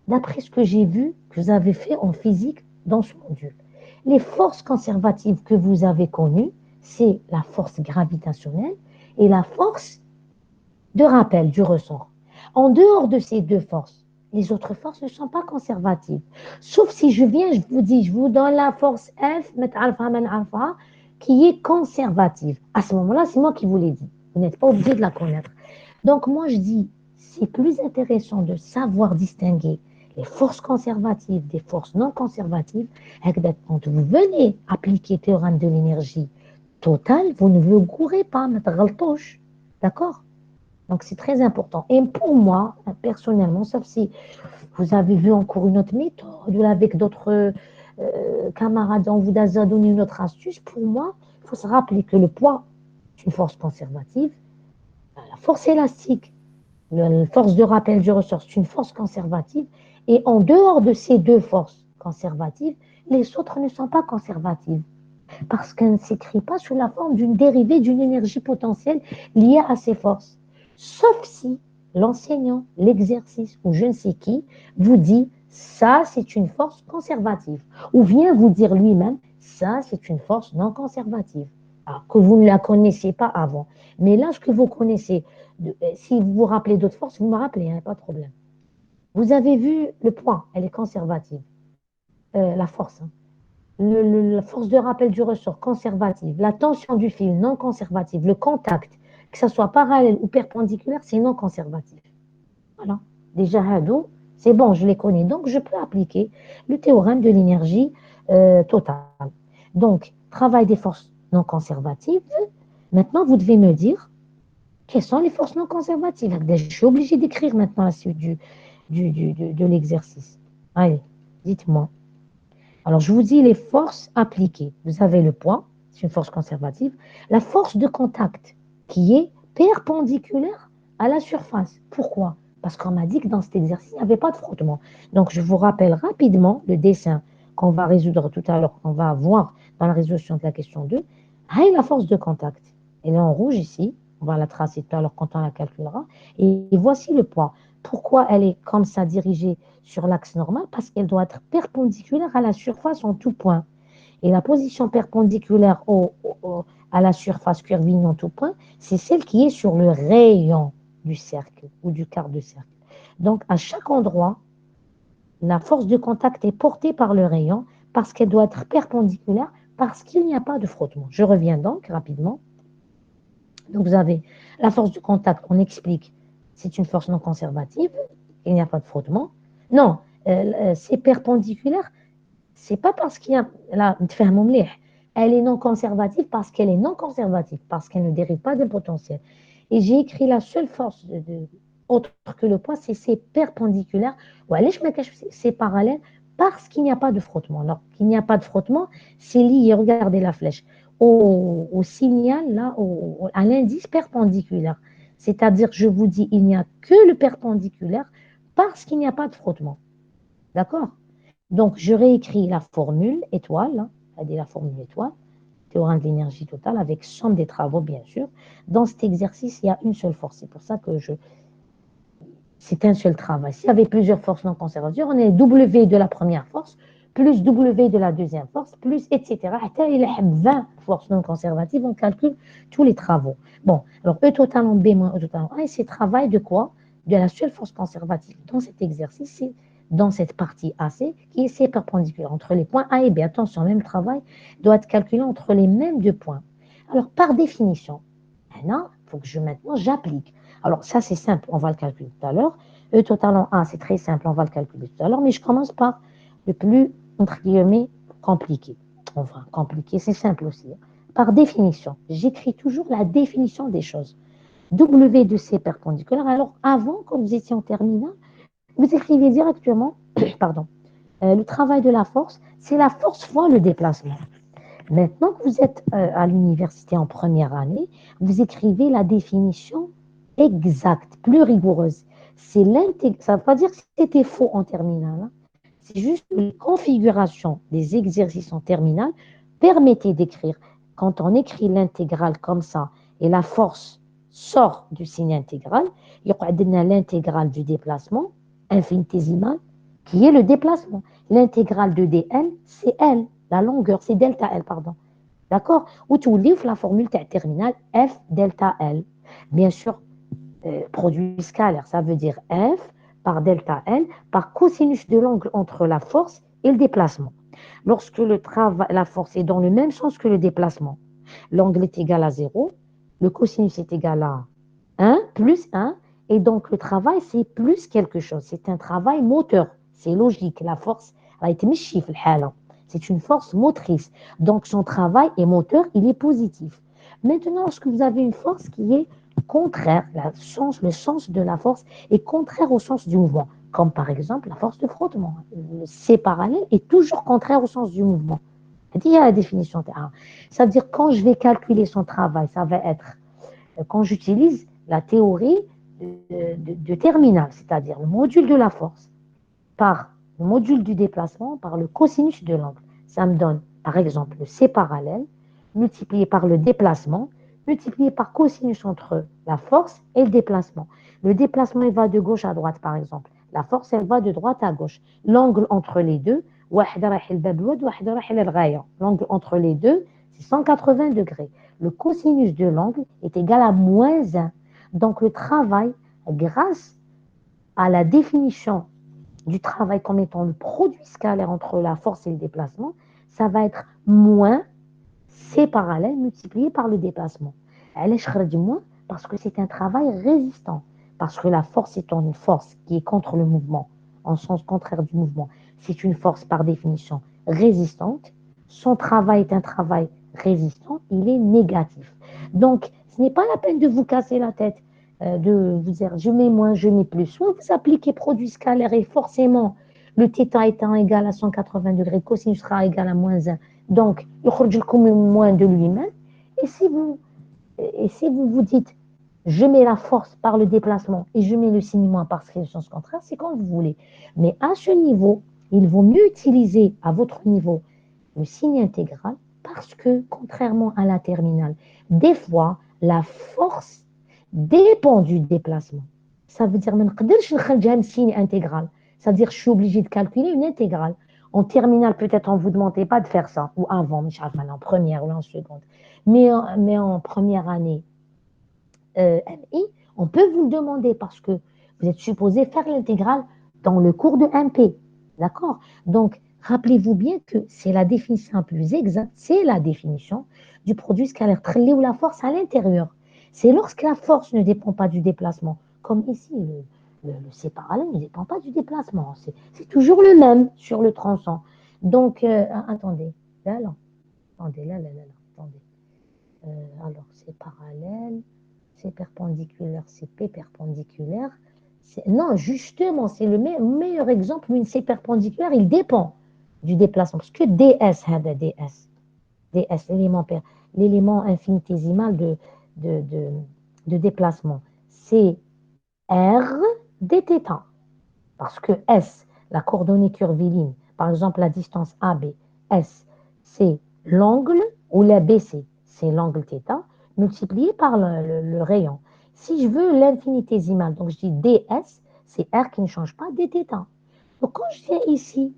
Speaker 1: d'après ce que j'ai vu, que vous avez fait en physique dans ce module, les forces conservatives que vous avez connues, c'est la force gravitationnelle et la force de rappel du ressort. En dehors de ces deux forces, les autres forces ne sont pas conservatives. Sauf si je viens, je vous dis, je vous donne la force F, qui est conservative. À ce moment-là, c'est moi qui vous l'ai dit. Vous n'êtes pas obligé de la connaître. Donc moi, je dis, c'est plus intéressant de savoir distinguer les forces conservatives des forces non conservatives. Quand vous venez appliquer le théorème de l'énergie totale, vous ne vous gourrez pas, d'accord? Donc, c'est très important. Et pour moi, personnellement, sauf si vous avez vu encore une autre méthode ou avec d'autres camarades, on vous a donné une autre astuce, pour moi, il faut se rappeler que le poids est une force conservative, la force élastique, la force de rappel du ressort, c'est une force conservative. Et en dehors de ces deux forces conservatives, les autres ne sont pas conservatives parce qu'elle ne s'écrit pas sous la forme d'une dérivée d'une énergie potentielle liée à ces forces. Sauf si l'enseignant, l'exercice ou je ne sais qui vous dit ça c'est une force conservative ou vient vous dire lui-même ça c'est une force non conservative. Alors, que vous ne la connaissiez pas avant. Mais là, ce que vous connaissez, si vous vous rappelez d'autres forces, vous me rappelez, hein, pas de problème. Vous avez vu le poids, elle est conservative, la force. Hein. La force de rappel du ressort conservative, la tension du fil non conservative, le contact, que ce soit parallèle ou perpendiculaire, c'est non conservatif. Voilà. Déjà, hadou, C'est bon, je les connais. Donc, je peux appliquer le théorème de l'énergie totale. Donc, travail des forces non conservatives. Maintenant, vous devez me dire quelles sont les forces non conservatives. Je suis obligée d'écrire maintenant la suite de l'exercice. Allez, dites-moi. Alors, je vous dis les forces appliquées. Vous avez le poids, c'est une force conservative. La force de contact, qui est perpendiculaire à la surface. Pourquoi? Parce qu'on m'a dit que dans cet exercice, il n'y avait pas de frottement. Donc, je vous rappelle rapidement le dessin qu'on va résoudre tout à l'heure, qu'on va voir dans la résolution de la question 2. Ah, la force de contact. Elle est en rouge ici. On va la tracer tout à l'heure quand on la calculera. Et voici le poids. Pourquoi elle est comme ça dirigée sur l'axe normal? Parce qu'elle doit être perpendiculaire à la surface en tout point. Et la position perpendiculaire à la surface curviligne en tout point, c'est celle qui est sur le rayon du cercle ou du quart de cercle. Donc, à chaque endroit, la force de contact est portée par le rayon parce qu'elle doit être perpendiculaire parce qu'il n'y a pas de frottement. Je reviens donc rapidement. Donc, vous avez la force de contact, on explique, c'est une force non conservative, il n'y a pas de frottement. Non, c'est perpendiculaire, c'est pas parce qu'il y a, là, elle est non conservative parce qu'elle est non conservative, parce qu'elle ne dérive pas d'un potentiel. Et j'ai écrit la seule force autre que le poids, c'est perpendiculaire, ou allez, c'est parallèle, parce qu'il n'y a pas de frottement. Alors, qu'il n'y a pas de frottement, c'est lié, regardez la flèche, au signal, là, à l'indice perpendiculaire. C'est-à-dire, je vous dis, il n'y a que le perpendiculaire parce qu'il n'y a pas de frottement. D'accord? Donc, je réécris la formule étoile, hein, c'est-à-dire la formule étoile, théorème de l'énergie totale, avec somme des travaux, bien sûr. Dans cet exercice, il y a une seule force. C'est pour ça que c'est un seul travail. S'il y avait plusieurs forces non conservatives, on est W de la première force, plus W de la deuxième force, plus etc. Il y a 20 forces non conservatives, on calcule tous les travaux. Bon, alors E total en B moins E total en A, et c'est travail de quoi? De la seule force conservative. Dans cet exercice, c'est dans cette partie AC, qui est C perpendiculaire entre les points A et B. Attention, même travail doit être calculé entre les mêmes deux points. Alors, par définition, maintenant, il faut que maintenant j'applique. Alors, ça, c'est simple, on va le calculer tout à l'heure. E total en A, c'est très simple, on va le calculer tout à l'heure, mais je commence par le plus, entre guillemets, compliqué. Enfin, compliqué, c'est simple aussi. Par définition, j'écris toujours la définition des choses. W de C perpendiculaire. Alors, avant, quand vous étiez en terminale, vous écrivez directement, pardon, le travail de la force, c'est la force fois le déplacement. Maintenant que vous êtes à l'université en première année, vous écrivez la définition exacte, plus rigoureuse. C'est ça ne veut pas dire que c'était faux en terminale. Hein. C'est juste que les configurations des exercices en terminale permettaient d'écrire. Quand on écrit l'intégrale comme ça et la force sort du signe intégral, il y aura l'intégrale du déplacement infinitésimal qui est le déplacement. L'intégrale de dl, c'est L. La longueur, c'est delta L, pardon. D'accord? Ou tu livres la formule terminale F delta L. Bien sûr, produit scalaire, ça veut dire F par delta L par cosinus de l'angle entre la force et le déplacement. Lorsque la force est dans le même sens que le déplacement, l'angle est égal à 0, le cosinus est égal à 1 plus 1, et donc le travail, c'est plus quelque chose. C'est un travail moteur. C'est logique. La force a été mise chiffre, c'est une force motrice. Donc son travail est moteur, il est positif. Maintenant, lorsque vous avez une force qui est contraire, le sens de la force est contraire au sens du mouvement, comme par exemple la force de frottement. Le C parallèle est toujours contraire au sens du mouvement. Il y a la définition. Ça veut dire quand je vais calculer son travail, ça va être quand j'utilise la théorie de terminal, c'est-à-dire le module de la force par le module du déplacement par le cosinus de l'angle. Ça me donne, par exemple, le C parallèle multiplié par le déplacement multiplié par cosinus entre la force et le déplacement. Le déplacement, il va de gauche à droite, par exemple. La force, elle va de droite à gauche. L'angle entre les deux, l'angle entre les deux, c'est 180 degrés. Le cosinus de l'angle est égal à moins 1. Donc, le travail, grâce à la définition du travail comme étant le produit scalaire entre la force et le déplacement, ça va être moins C parallèle multiplié par le déplacement. علاش خرج moins? Parce que c'est un travail résistant. Parce que la force étant une force qui est contre le mouvement en sens contraire du mouvement, c'est une force par définition résistante. Son travail est un travail résistant, il est négatif. Donc, ce n'est pas la peine de vous casser la tête, de vous dire je mets moins, je mets plus. Soit vous appliquez produit scalaire et forcément, le θ étant égal à 180 degrés, cosinus sera égal à moins 1. Donc, il y a moins de lui-même. Et si vous vous dites, je mets la force par le déplacement et je mets le signe moins par sens contraire, c'est quand vous voulez. Mais à ce niveau, il vaut mieux utiliser à votre niveau le signe intégral parce que, contrairement à la terminale, des fois, la force dépend du déplacement. Ça veut dire que je ne peux pas un signe intégral. C'est-à-dire que je suis obligée de calculer une intégrale. En terminale, peut-être on ne vous demandait pas de faire ça, ou avant, en première ou en seconde. Mais en première année MI, on peut vous le demander parce que vous êtes supposé faire l'intégrale dans le cours de MP. D'accord? Donc, rappelez-vous bien que c'est la définition la plus exacte, c'est la définition du produit scalaire trellé ou la force à l'intérieur. C'est lorsque la force ne dépend pas du déplacement, comme ici, le C parallèle ne dépend pas du déplacement. C'est toujours le même sur le tronçon. Donc, attendez, là, attendez, attendez. Alors, c'est parallèle, c'est perpendiculaire, c'est P perpendiculaire. Non, justement, c'est le meilleur exemple où une C perpendiculaire, il dépend du déplacement. Parce que DS, DS, l'élément infinitésimal de, de, de déplacement, c'est R dθ. Parce que S, la coordonnée curviligne, par exemple la distance AB, S, c'est l'angle, ou la BC, c'est l'angle θ, multiplié par le rayon. Si je veux l'infinitésimal, donc je dis DS, c'est R qui ne change pas, dθ. Donc quand je viens ici,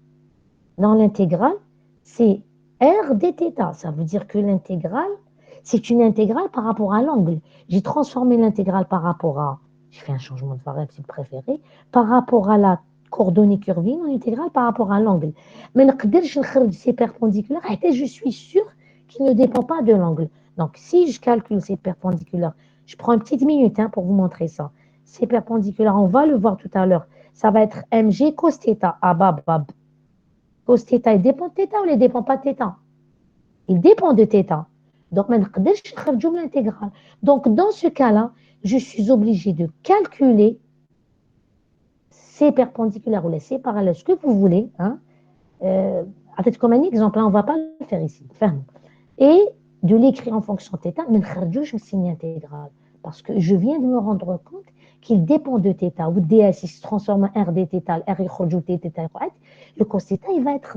Speaker 1: dans l'intégrale, c'est R dθ. Ça veut dire que l'intégrale, c'est une intégrale par rapport à l'angle. J'ai transformé l'intégrale par rapport à, je fais un changement de variable si vous préférez, par rapport à la coordonnée curviligne en intégrale par rapport à l'angle. Mais c'est perpendiculaire, je suis sûre qu'il ne dépend pas de l'angle. Donc, si je calcule ces perpendiculaires, je prends une petite minute pour vous montrer ça. Ces perpendiculaires, on va le voir tout à l'heure, ça va être mg cos θ, abab. Cos θ, il dépend de θ ou il ne dépend pas de θ? Il dépend de θ. Donc, je vais l'intégrale. Donc, dans ce cas-là, je suis obligée de calculer ces perpendiculaires ou les C parallèles, ce que vous voulez. Comme un exemple, on ne va pas le faire ici. Ferme. Et de l'écrire en fonction de θ, mais je signe intégral. Parce que je viens de me rendre compte qu'il dépend de θ. Ou ds, il se transforme en r dθ, r le cos θ, il va être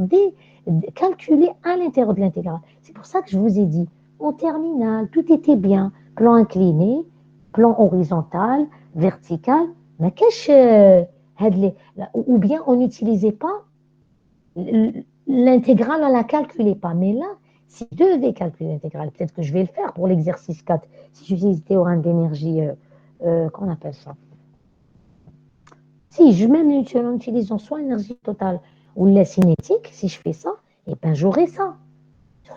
Speaker 1: calculé à l'intérieur de l'intégrale. C'est pour ça que je vous ai dit, en terminale, tout était bien. Plan incliné, plan horizontal, vertical. Mais ou bien on n'utilisait pas l'intégrale, on ne la calculait pas. Mais là, si je devais calculer l'intégrale, peut-être que je vais le faire pour l'exercice 4, si j'utilise le théorème d'énergie, qu'on appelle ça. Si je même en utilisant soit l'énergie totale ou la cinétique, si je fais ça, eh ben j'aurai ça.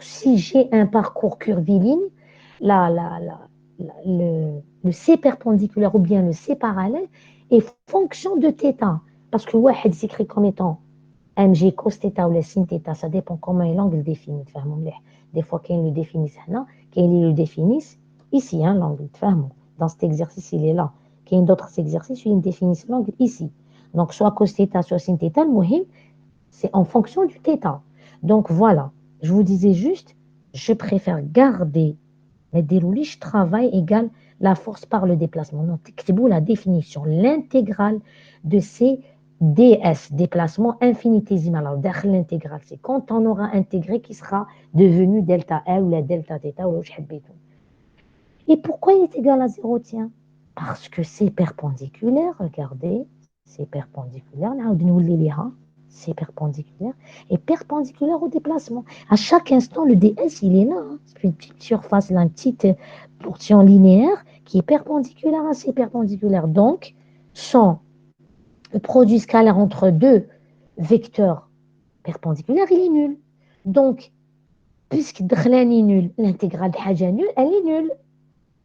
Speaker 1: Si j'ai un parcours curviligne, le C perpendiculaire ou bien le C parallèle est fonction de θ. Parce que واحد s'écrit comme étant mg cos θ ou la sin θ, ça dépend comment est l'angle défini. Des fois, quand ils le définissent là, quand ils le définissent ici, l'angle. Dans cet exercice, il est là. Quand il y a d'autres exercices, ils définissent l'angle ici. Donc, soit cos θ, soit sin θ, c'est en fonction du θ. Donc, voilà. Je vous disais juste, je préfère garder mais dérouler, je travaille égale la force par le déplacement. Donc, c'est la définition, l'intégrale de ces ds, déplacement infinitésimal. Alors, derrière l'intégrale, c'est quand on aura intégré qui sera devenu delta L ou la delta θ ou je sais pas. Et pourquoi il est égal à 0, tiens? Parce que c'est perpendiculaire, regardez, c'est perpendiculaire. C'est perpendiculaire et perpendiculaire au déplacement. À chaque instant, le ds, il est là. C'est une petite surface, là, une petite portion linéaire qui est perpendiculaire à ces perpendiculaires. Donc, son produit scalaire entre deux vecteurs perpendiculaires, il est nul. Donc, puisque Drlan est nul, l'intégrale de Haja nul, elle est nulle.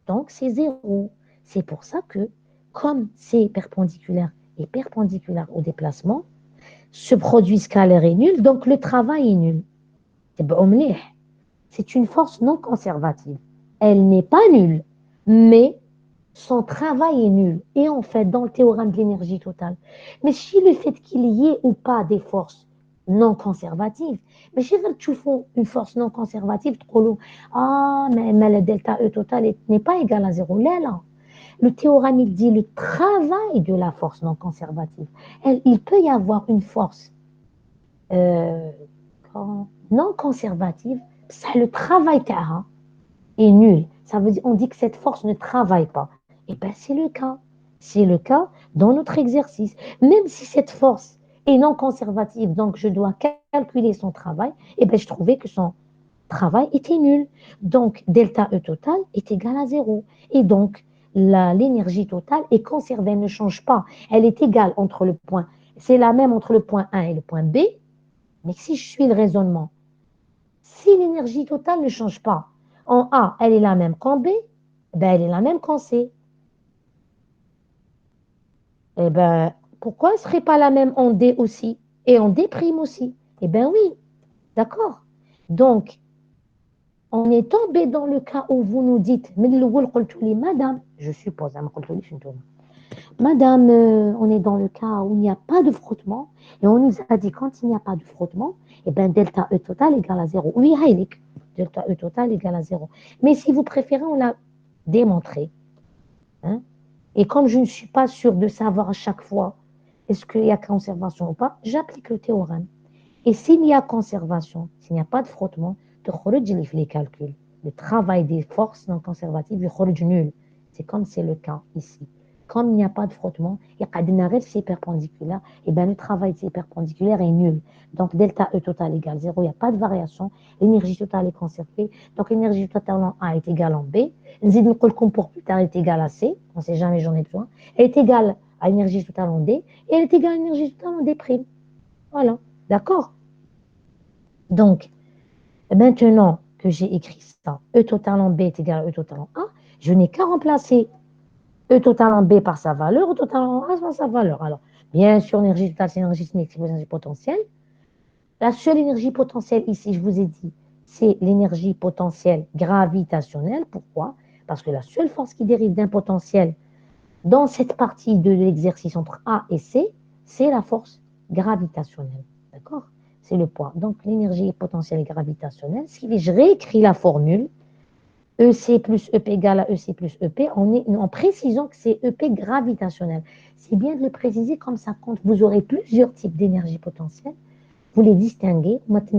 Speaker 1: Donc, c'est 0. C'est pour ça que, comme c'est perpendiculaire et perpendiculaire au déplacement, Ce produit scalaire est nul, donc le travail est nul. C'est une force non conservative. Elle n'est pas nulle, mais son travail est nul. Et en fait, dans le théorème de l'énergie totale, mais si le fait qu'il y ait ou pas des forces non conservatives, mais si tu fais une force non conservative, trop ah, mais le delta E total n'est pas égal à zéro. Là. Le théorème, il dit le travail de la force non conservative. Il peut y avoir une force euh, non conservative, ça, le travail est nul. Ça veut dire, on dit que cette force ne travaille pas. Eh bien, c'est le cas. C'est le cas dans notre exercice. Même si cette force est non conservative, donc je dois calculer son travail, eh bien, je trouvais que son travail était nul. Donc, delta E total est égal à zéro. Et donc, l'énergie totale est conservée, elle ne change pas. Elle est égale entre le point, c'est la même entre le point 1 et le point B. Mais si je suis le raisonnement, si l'énergie totale ne change pas, en A, elle est la même qu'en B, ben elle est la même qu'en C. Eh ben, pourquoi elle ne serait pas la même en D aussi et en D' aussi? Eh bien oui, d'accord. Donc, on est tombé dans le cas où vous nous dites, madame, je suppose, madame, on est dans le cas où il n'y a pas de frottement et on nous a dit quand il n'y a pas de frottement, eh bien delta E total égale à zéro. Oui, Heilig, delta E total égale à zéro. Mais si vous préférez, on l'a démontré. Hein? Et comme je ne suis pas sûre de savoir à chaque fois est-ce qu'il y a conservation ou pas, j'applique le théorème. Et s'il y a conservation, s'il n'y a pas de frottement, les calculs. Le travail des forces non conservatives est nul. C'est comme c'est le cas ici. Comme il n'y a pas de frottement, il y a des arrêts perpendiculaires, et bien le travail de ces perpendiculaires est nul. Donc delta E total égale 0, il n'y a pas de variation, l'énergie totale est conservée, donc l'énergie totale en A est égale en B, le pour plus tard est égal à C, on ne sait jamais, j'en ai besoin, elle est égale à l'énergie totale en D, et elle est égale à l'énergie totale en D'. Voilà, d'accord? Donc, maintenant que j'ai écrit ça, E total en B est égal à E total en A, je n'ai qu'à remplacer E total en B par sa valeur, E total en A par sa valeur. Alors, bien sûr, l'énergie totale, c'est l'énergie cinétique, c'est l'énergie potentielle. La seule énergie potentielle ici, je vous ai dit, c'est l'énergie potentielle gravitationnelle. Pourquoi? Parce que la seule force qui dérive d'un potentiel dans cette partie de l'exercice entre A et C, c'est la force gravitationnelle. D'accord? C'est le poids. Donc, l'énergie potentielle gravitationnelle, si je réécris la formule, EC plus EP égale à EC plus EP, en précisant que c'est EP gravitationnel. C'est bien de le préciser comme ça compte. Vous aurez plusieurs types d'énergie potentielle. Vous les distinguez. Donc,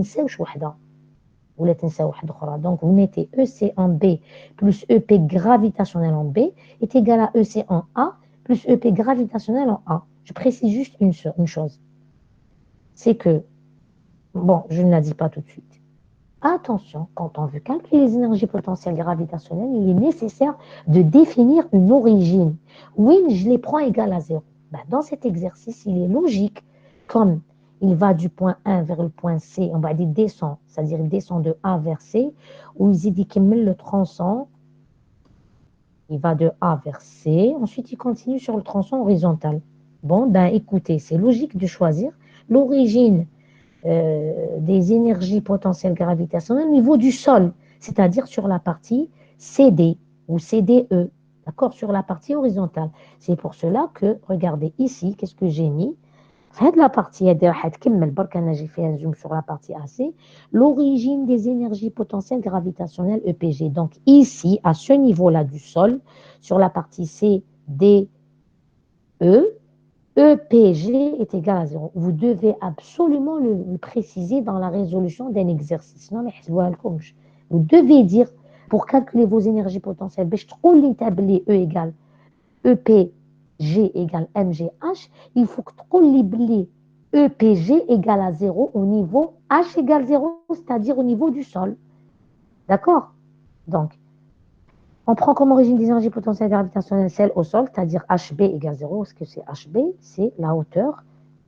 Speaker 1: vous mettez EC en B plus EP gravitationnel en B est égal à EC en A plus EP gravitationnel en A. Je précise juste une chose. C'est que, bon, je ne la dis pas tout de suite. Attention, quand on veut calculer les énergies potentielles gravitationnelles, il est nécessaire de définir une origine. Oui, je les prends égales à zéro. Ben, dans cet exercice, il est logique, comme il va du point 1 vers le point C, on va dire descend, c'est-à-dire il descend de A vers C, où il dit qu'il met le tronçon, il va de A vers C, ensuite il continue sur le tronçon horizontal. Bon, ben écoutez, c'est logique de choisir l'origine des énergies potentielles gravitationnelles au niveau du sol, c'est-à-dire sur la partie CD ou CDE, d'accord, sur la partie horizontale. C'est pour cela que, regardez ici, qu'est-ce que j'ai mis? La partie j'ai fait un zoom sur la partie AC, l'origine des énergies potentielles gravitationnelles EPG. Donc ici, à ce niveau-là du sol, sur la partie CDE, EPG est égal à zéro. Vous devez absolument le préciser dans la résolution d'un exercice. Non, mais vous devez dire, pour calculer vos énergies potentielles, E égale EPG égale MGH, il faut que EPG égale à zéro au niveau H égale zéro, c'est-à-dire au niveau du sol. D'accord? Donc, on prend comme origine des énergies potentielles gravitationnelles celle au sol, c'est-à-dire HB égale 0. Ce que c'est HB? C'est la hauteur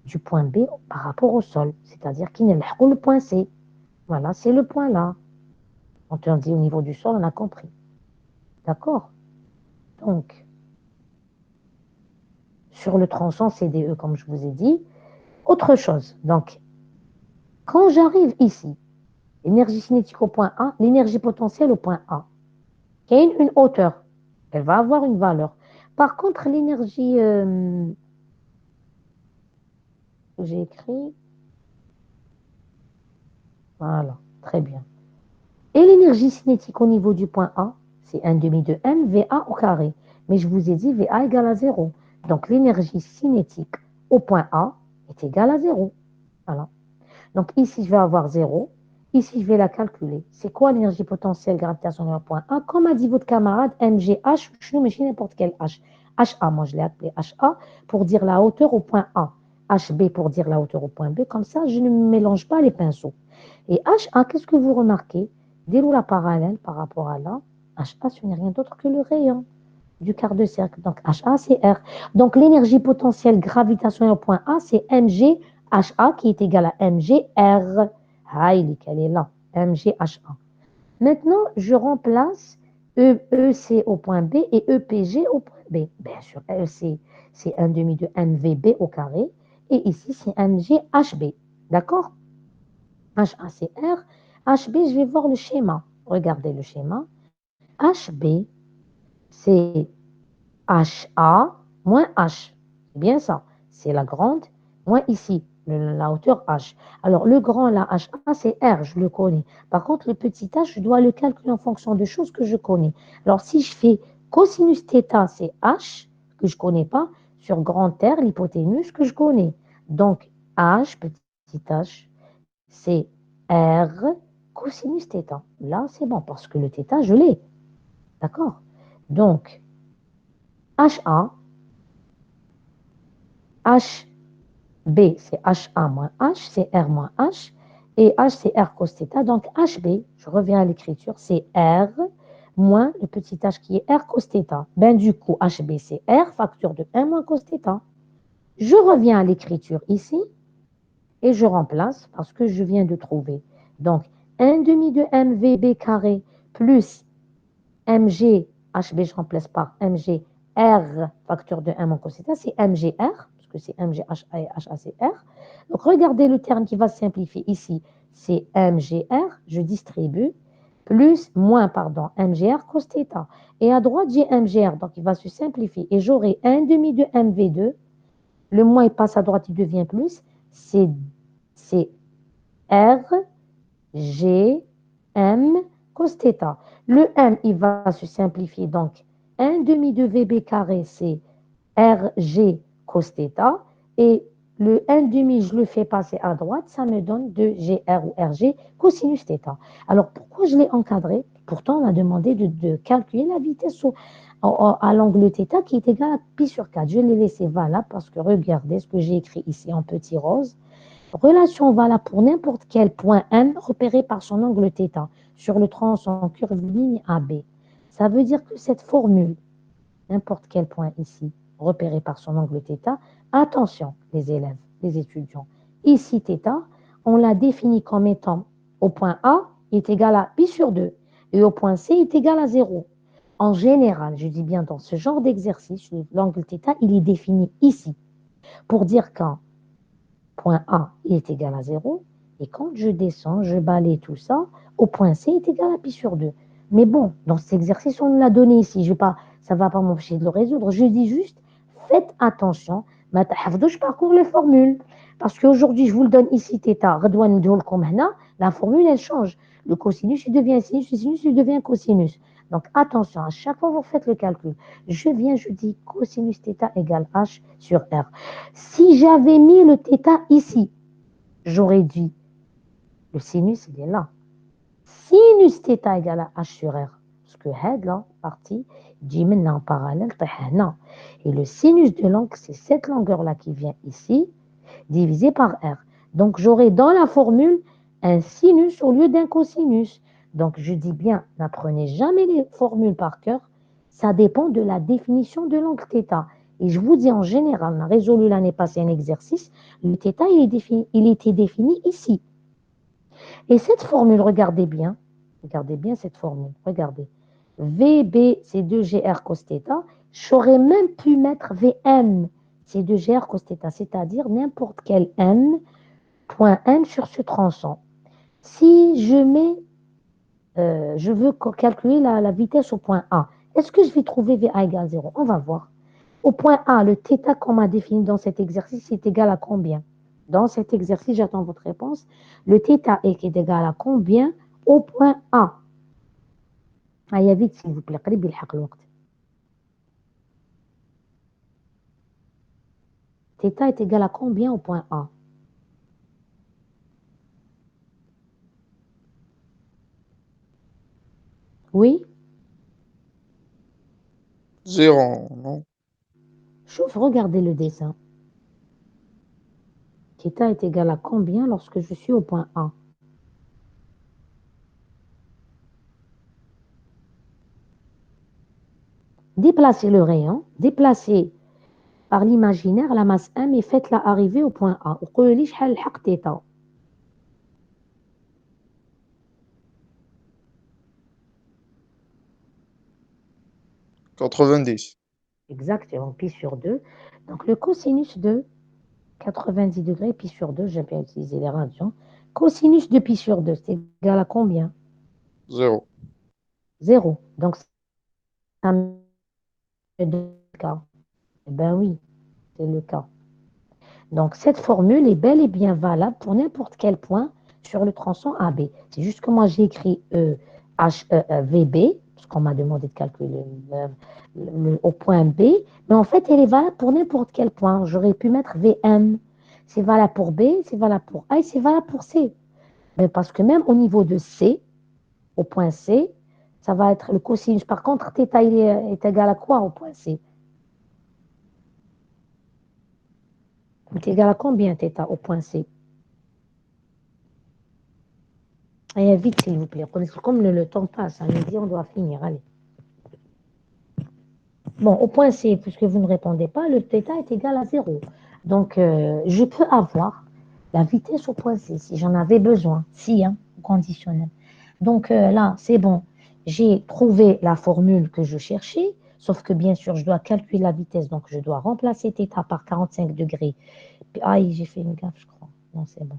Speaker 1: du point B par rapport au sol, c'est-à-dire qu'il n'est pas le point C. Voilà, c'est le point là. On te dit au niveau du sol, on a compris. D'accord? Donc, sur le tronçon CDE, comme je vous ai dit, Autre chose, donc, quand j'arrive ici, l'énergie cinétique au point A, l'énergie potentielle au point A, qui a une hauteur, elle va avoir une valeur. Par contre, l'énergie que j'ai écrit, voilà, très bien. Et l'énergie cinétique au niveau du point A, c'est 1 demi de m VA au carré. Mais je vous ai dit VA égale à 0. Donc l'énergie cinétique au point A est égale à 0. Voilà. Donc ici, je vais avoir 0. Ici, je vais la calculer. C'est quoi l'énergie potentielle gravitationnelle au point A? Comme a dit votre camarade, MGH, je ne sais n'importe quel H. HA, moi je l'ai appelé HA pour dire la hauteur au point A. HB pour dire la hauteur au point B. Comme ça, je ne mélange pas les pinceaux. Et HA, qu'est-ce que vous remarquez? Déroule la parallèle par rapport à là. HA, ce n'est rien d'autre que le rayon du quart de cercle. Donc HA, c'est R. Donc l'énergie potentielle gravitationnelle au point A, c'est mg HA qui est égal à mgr. Ah, elle est là. mgHA. Maintenant, je remplace EC au point B et EPG au point B. Bien sûr, EC, c'est 1 demi de mvb au carré. Et ici, c'est mghb. D'accord? HA, c'est R. HB, je vais voir le schéma. Regardez le schéma. HB, c'est HA moins H. C'est bien ça. C'est la grande moins ici, la hauteur H. Alors, le grand, la HA, c'est R, je le connais. Par contre, le petit H, je dois le calculer en fonction de choses que je connais. Alors, si je fais cosinus θ, c'est H, que je ne connais pas, sur grand R, l'hypoténuse, que je connais. Donc, H, petit H, c'est R cosinus θ. Là, c'est bon, parce que le θ, je l'ai. D'accord? Donc, HA, HB, c'est HA moins H, c'est R moins H, et H, c'est R cos θ. Donc, HB, je reviens à l'écriture, c'est R moins le petit h qui est R cos θ. Ben, du coup, HB, c'est R, facture de 1 moins cos θ. Je reviens à l'écriture ici, et je remplace parce que je viens de trouver. Donc, 1 demi de mvb carré plus mg, hb, je remplace par mg, r, facteur de 1 moins cos θ, c'est mgr, parce que c'est mg, ha et ha, c'est r. Donc, regardez le terme qui va se simplifier ici, c'est mgr, je distribue, plus, moins, pardon, mgr cos θ. Et à droite, j'ai mgr, donc il va se simplifier. Et j'aurai 1 demi de mv2, le moins il passe à droite, il devient plus, c'est R, G, M, cos θ. Le M, il va se simplifier. Donc, 1 demi de VB carré, c'est RG cos θ. Et le 1 demi, je le fais passer à droite, ça me donne 2GR ou RG cosinus θ. Alors, pourquoi je l'ai encadré? Pourtant, on a demandé de calculer la vitesse à l'angle θ qui est égal à pi sur 4. Je l'ai laissé valable parce que regardez ce que j'ai écrit ici en petit rose. Relation valable pour n'importe quel point M repéré par son angle θ sur le tronçon curviligne AB. Ça veut dire que cette formule, n'importe quel point ici, repéré par son angle θ, attention les élèves, les étudiants, ici θ, on l'a défini comme étant au point A est égal à pi sur 2 et au point C est égal à 0. En général, je dis bien dans ce genre d'exercice, l'angle θ, il est défini ici pour dire quand point A est égal à 0. Et quand je descends, je balaye tout ça, au point C est égal à pi sur 2. Mais bon, dans cet exercice, on l'a donné ici. Ça ne va pas m'empêcher de le résoudre. Je dis juste, faites attention. Je parcours les formules. Parce qu'aujourd'hui, je vous le donne ici, θ. La formule, elle change. Le cosinus, il devient sinus. Le sinus, il devient cosinus. Donc, attention, à chaque fois que vous faites le calcul, je dis cosinus θ égale H sur R. Si j'avais mis le θ ici, j'aurais dit, le sinus, il est là. Sinus θ égale à H sur R. Parce que head, là, partie, dit maintenant en parallèle, et le sinus de l'angle, c'est cette longueur-là qui vient ici, divisé par R. Donc, j'aurai dans la formule un sinus au lieu d'un cosinus. Donc, je dis bien, n'apprenez jamais les formules par cœur. Ça dépend de la définition de l'angle θ. Et je vous dis en général, on a résolu l'année passée un exercice, le θ, il était défini ici. Et cette formule, regardez bien cette formule, regardez. VB, c'est 2GR cos θ. J'aurais même pu mettre VM, c'est de GR cos θ, c'est-à-dire n'importe quel n, point n sur ce tronçon. Si je veux calculer la vitesse au point A, est-ce que je vais trouver VA égale 0? On va voir. Au point A, le θ qu'on m'a défini dans cet exercice est égal à combien? Dans cet exercice, j'attends votre réponse. Le θ est égal à combien au point A? Allez vite, s'il vous plaît. قريب يلحق الوقت. θ est égal à combien au point A? Oui?
Speaker 2: Zéro, non?
Speaker 1: Chauffe, regardez le dessin. θ est égal à combien lorsque je suis au point A? Déplacez le rayon, déplacez par l'imaginaire la masse M et faites-la arriver au point A. وقولوا لي شحال لحق θ.
Speaker 2: 90.
Speaker 1: Exactement, pi sur 2. Donc le cosinus de 90 degrés, pi sur 2, j'ai bien utilisé les radians. Cosinus de pi sur 2, c'est égal à combien?
Speaker 2: Zéro.
Speaker 1: 0. Donc ça me fait 2 cas. Eh bien oui, c'est le cas. Donc cette formule est bel et bien valable pour n'importe quel point sur le tronçon AB. C'est juste que moi j'ai écrit VB, parce qu'on m'a demandé de calculer au point B, mais en fait elle est valable pour n'importe quel point. J'aurais pu mettre VM. C'est valable pour B, c'est valable pour A et c'est valable pour C. Mais parce que même au niveau de C, au point C, ça va être le cosinus. Par contre, θ est égal à quoi au point C? Il est égal à combien θ au point C? Allez, vite, s'il vous plaît. Comme le temps passe, à midi, on doit finir. Allez. Bon, au point C, puisque vous ne répondez pas, le θ est égal à 0. Donc, je peux avoir la vitesse au point C, si j'en avais besoin. Si, hein, au conditionnel. Donc, là, c'est bon. J'ai trouvé la formule que je cherchais, sauf que, bien sûr, je dois calculer la vitesse. Donc, je dois remplacer θ par 45 degrés. Puis, aïe, j'ai fait une gaffe, je crois. Non, c'est bon.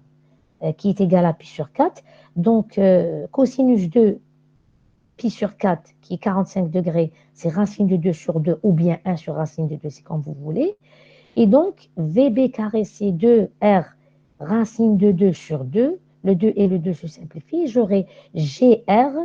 Speaker 1: Qui est égal à pi sur 4. Donc, cosinus de pi sur 4, qui est 45 degrés, c'est racine de 2 sur 2, ou bien 1 sur racine de 2, c'est comme vous voulez. Et donc, VB carré, c'est 2R racine de 2 sur 2. Le 2 et le 2 se simplifient. J'aurai GR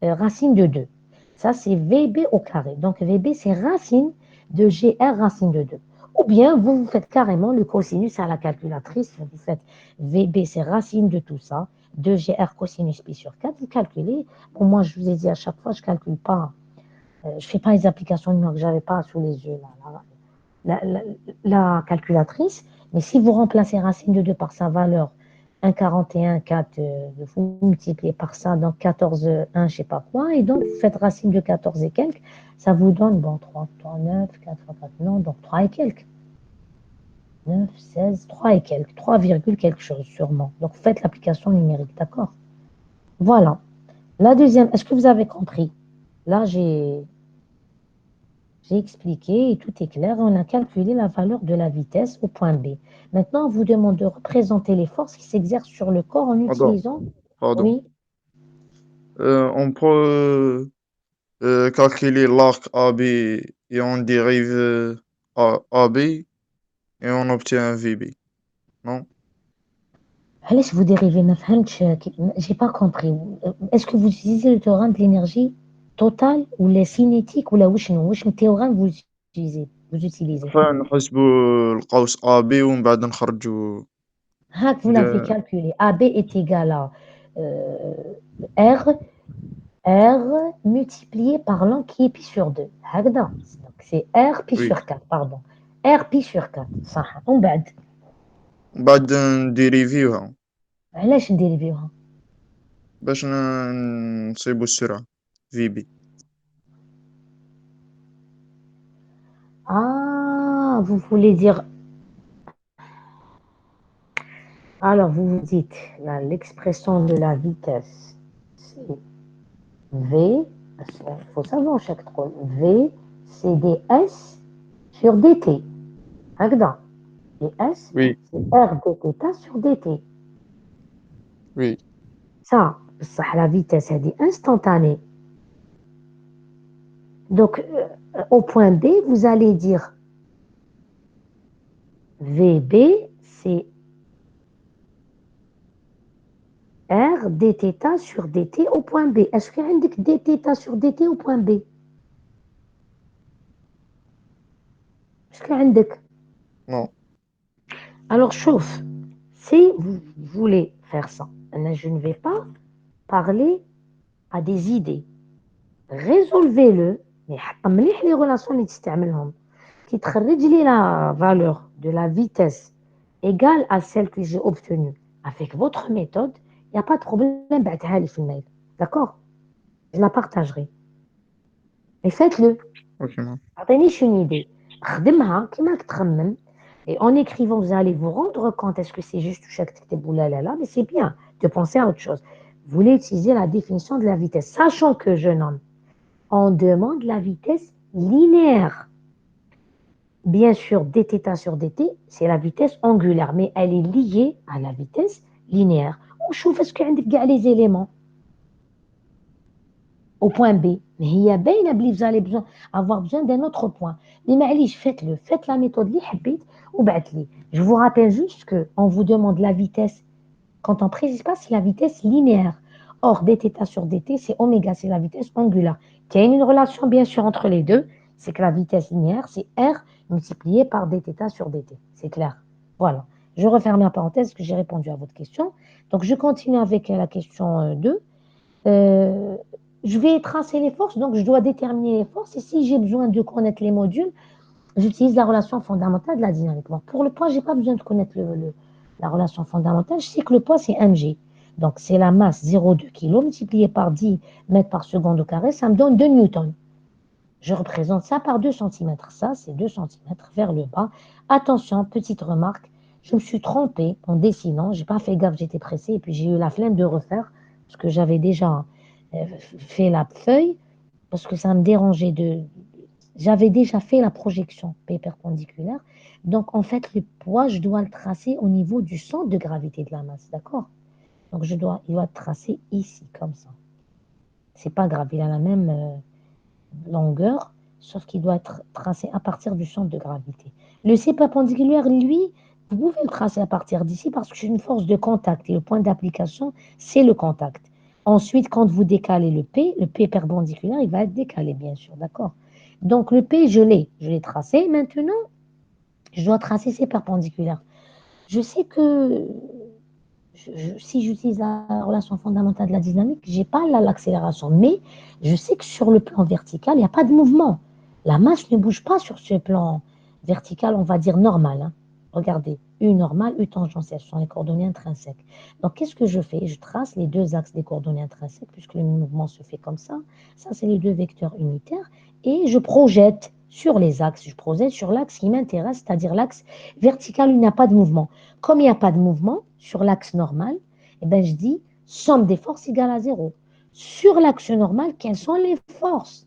Speaker 1: racine de 2. Ça, c'est VB au carré. Donc, VB, c'est racine de GR racine de 2. Ou bien, vous faites carrément le cosinus à la calculatrice. Vous faites VB, c'est racine de tout ça. 2GR cosinus pi sur 4. Vous calculez. Pour moi, je vous ai dit à chaque fois, je ne calcule pas. Je ne fais pas les applications numériques. Je n'avais pas sous les yeux la calculatrice. Mais si vous remplacez racine de 2 par sa valeur 1,41, 4, vous multipliez par ça, donc 14, 1, je ne sais pas quoi, et donc vous faites racine de 14 et quelques, ça vous donne, bon, 3, 3, 9, 4, 4, non, donc 3 et quelques. 9, 16, 3 et quelques, 3, quelque chose sûrement. Donc vous faites l'application numérique, d'accord? Voilà. La deuxième, est-ce que vous avez compris? Là, j'ai expliqué et tout est clair. On a calculé la valeur de la vitesse au point B. Maintenant, on vous demande de représenter les forces qui s'exercent sur le corps en
Speaker 2: Pardon.
Speaker 1: utilisant...
Speaker 2: Pardon.
Speaker 1: Oui,
Speaker 2: On peut calculer l'arc AB et on dérive AB et on obtient VB. Non?
Speaker 1: علاش vous dérivez ما فهمتش j'ai pas compris. Est-ce que vous utilisez le théorème de l'énergie totale ou la cinétique ou la واش théorème vous utilisez
Speaker 2: نحسبوا القوس AB ومن بعد نخرجوا
Speaker 1: vous l'avez calculé AB est égal à euh, R R multiplié par l'an qui est pi sur 2 هكذا. Donc c'est R pi
Speaker 2: oui.
Speaker 1: sur 4 pardon. R pi sur 4 صح ومن بعد
Speaker 2: ومن بعد نديريفيوها
Speaker 1: علاش نديريفيوها
Speaker 2: باش نصيبوا السرعة VB.
Speaker 1: ah vous voulez dire alors vous vous dites l'expression de la vitesse c'est V, il faut savoir chaque drôle, V, c'est ds sur dt. هكذا. Et S,
Speaker 2: Oui,
Speaker 1: c'est R dθ sur dt.
Speaker 2: oui,
Speaker 1: Ça, la vitesse, elle est instantanée. Donc, au point B, vous allez dire VB, c'est R dθ sur dt au point B. Est-ce qu'il y a un dθ sur dt au point B? Est-ce qu'il y a un
Speaker 2: non,
Speaker 1: Alors, chauffe. Si vous voulez faire ça, je ne vais pas parler à des idées. Résolvez-le. Mais les relations اللي تستعملهم qui تخرج لي la valeur de la vitesse égale à celle que j'ai obtenue avec votre méthode, il n'y a pas de problème, بعتها لي في الماil. D'accord? Je la partagerai. Et faites-le.
Speaker 2: ok, non.
Speaker 1: أعطينيش une idée. خدمها كيما راك تخمم. Et en écrivant, vous allez vous rendre compte, est-ce que c'est juste chaque تكتب ولا لا لا, mais c'est bien de penser à autre chose. Vous voulez utiliser la définition de la vitesse, sachant que, jeune homme, on demande la vitesse linéaire. Bien sûr, dθ sur dt, c'est la vitesse angulaire, mais elle est liée à la vitesse linéaire. وشوف est-ce qu'il y a les éléments au point B. Mais il y a bien vous allez avoir besoin d'un autre point. Mais معليش, faites-le. Faites la méthode اللي حبيت وبعت لي. Je vous rappelle juste qu'on vous demande la vitesse. Quand on ne précise pas, c'est la vitesse linéaire. Or, dθ sur dt, c'est oméga, c'est la vitesse angulaire. Il y a une relation, bien sûr, entre les deux. C'est que la vitesse linéaire, c'est R multiplié par dθ sur dt. C'est clair. Voilà. Je referme la parenthèse que j'ai répondu à votre question. Donc, je continue avec la question 2. Je vais tracer les forces, donc je dois déterminer les forces. Et si j'ai besoin de connaître les modules, j'utilise la relation fondamentale de la dynamique. Bon, pour le poids, je n'ai pas besoin de connaître la relation fondamentale. Je sais que le poids, c'est mg. Donc, c'est la masse 0,2 kg multiplié par 10 mètres par seconde au carré. Ça me donne 2 newtons. Je représente ça par 2 cm. Ça, c'est 2 cm vers le bas. Attention, petite remarque, je me suis trompée en dessinant. Je n'ai pas fait gaffe, j'étais pressée. Et puis, j'ai eu la flemme de refaire parce que j'avais déjà fait la feuille parce que ça me dérangeait de... J'avais déjà fait la projection P perpendiculaire. Donc, en fait, le poids, je dois le tracer au niveau du centre de gravité de la masse. D'accord? Donc, il doit être tracé ici, comme ça. C'est pas grave, il a la même longueur, sauf qu'il doit être tracé à partir du centre de gravité. Le C perpendiculaire, lui, vous pouvez le tracer à partir d'ici parce que c'est une force de contact et le point d'application, c'est le contact. Ensuite, quand vous décalez le P perpendiculaire, il va être décalé, bien sûr, d'accord? Donc, le P, je l'ai tracé. Maintenant, je dois tracer ces perpendiculaires. Je sais que si j'utilise la relation fondamentale de la dynamique, je n'ai pas l'accélération. Mais je sais que sur le plan vertical, il n'y a pas de mouvement. La masse ne bouge pas sur ce plan vertical, on va dire normal. Hein. Regardez, U normale, U tangentielle, ce sont les coordonnées intrinsèques. Donc, qu'est-ce que je fais? Je trace les deux axes des coordonnées intrinsèques, puisque le mouvement se fait comme ça. Ça, c'est les deux vecteurs unitaires. Et je projette sur les axes. Je projette sur l'axe qui m'intéresse, c'est-à-dire l'axe vertical où il n'y a pas de mouvement. Comme il n'y a pas de mouvement sur l'axe normal, eh ben, je dis somme des forces égale à 0. Sur l'axe normal, quelles sont les forces?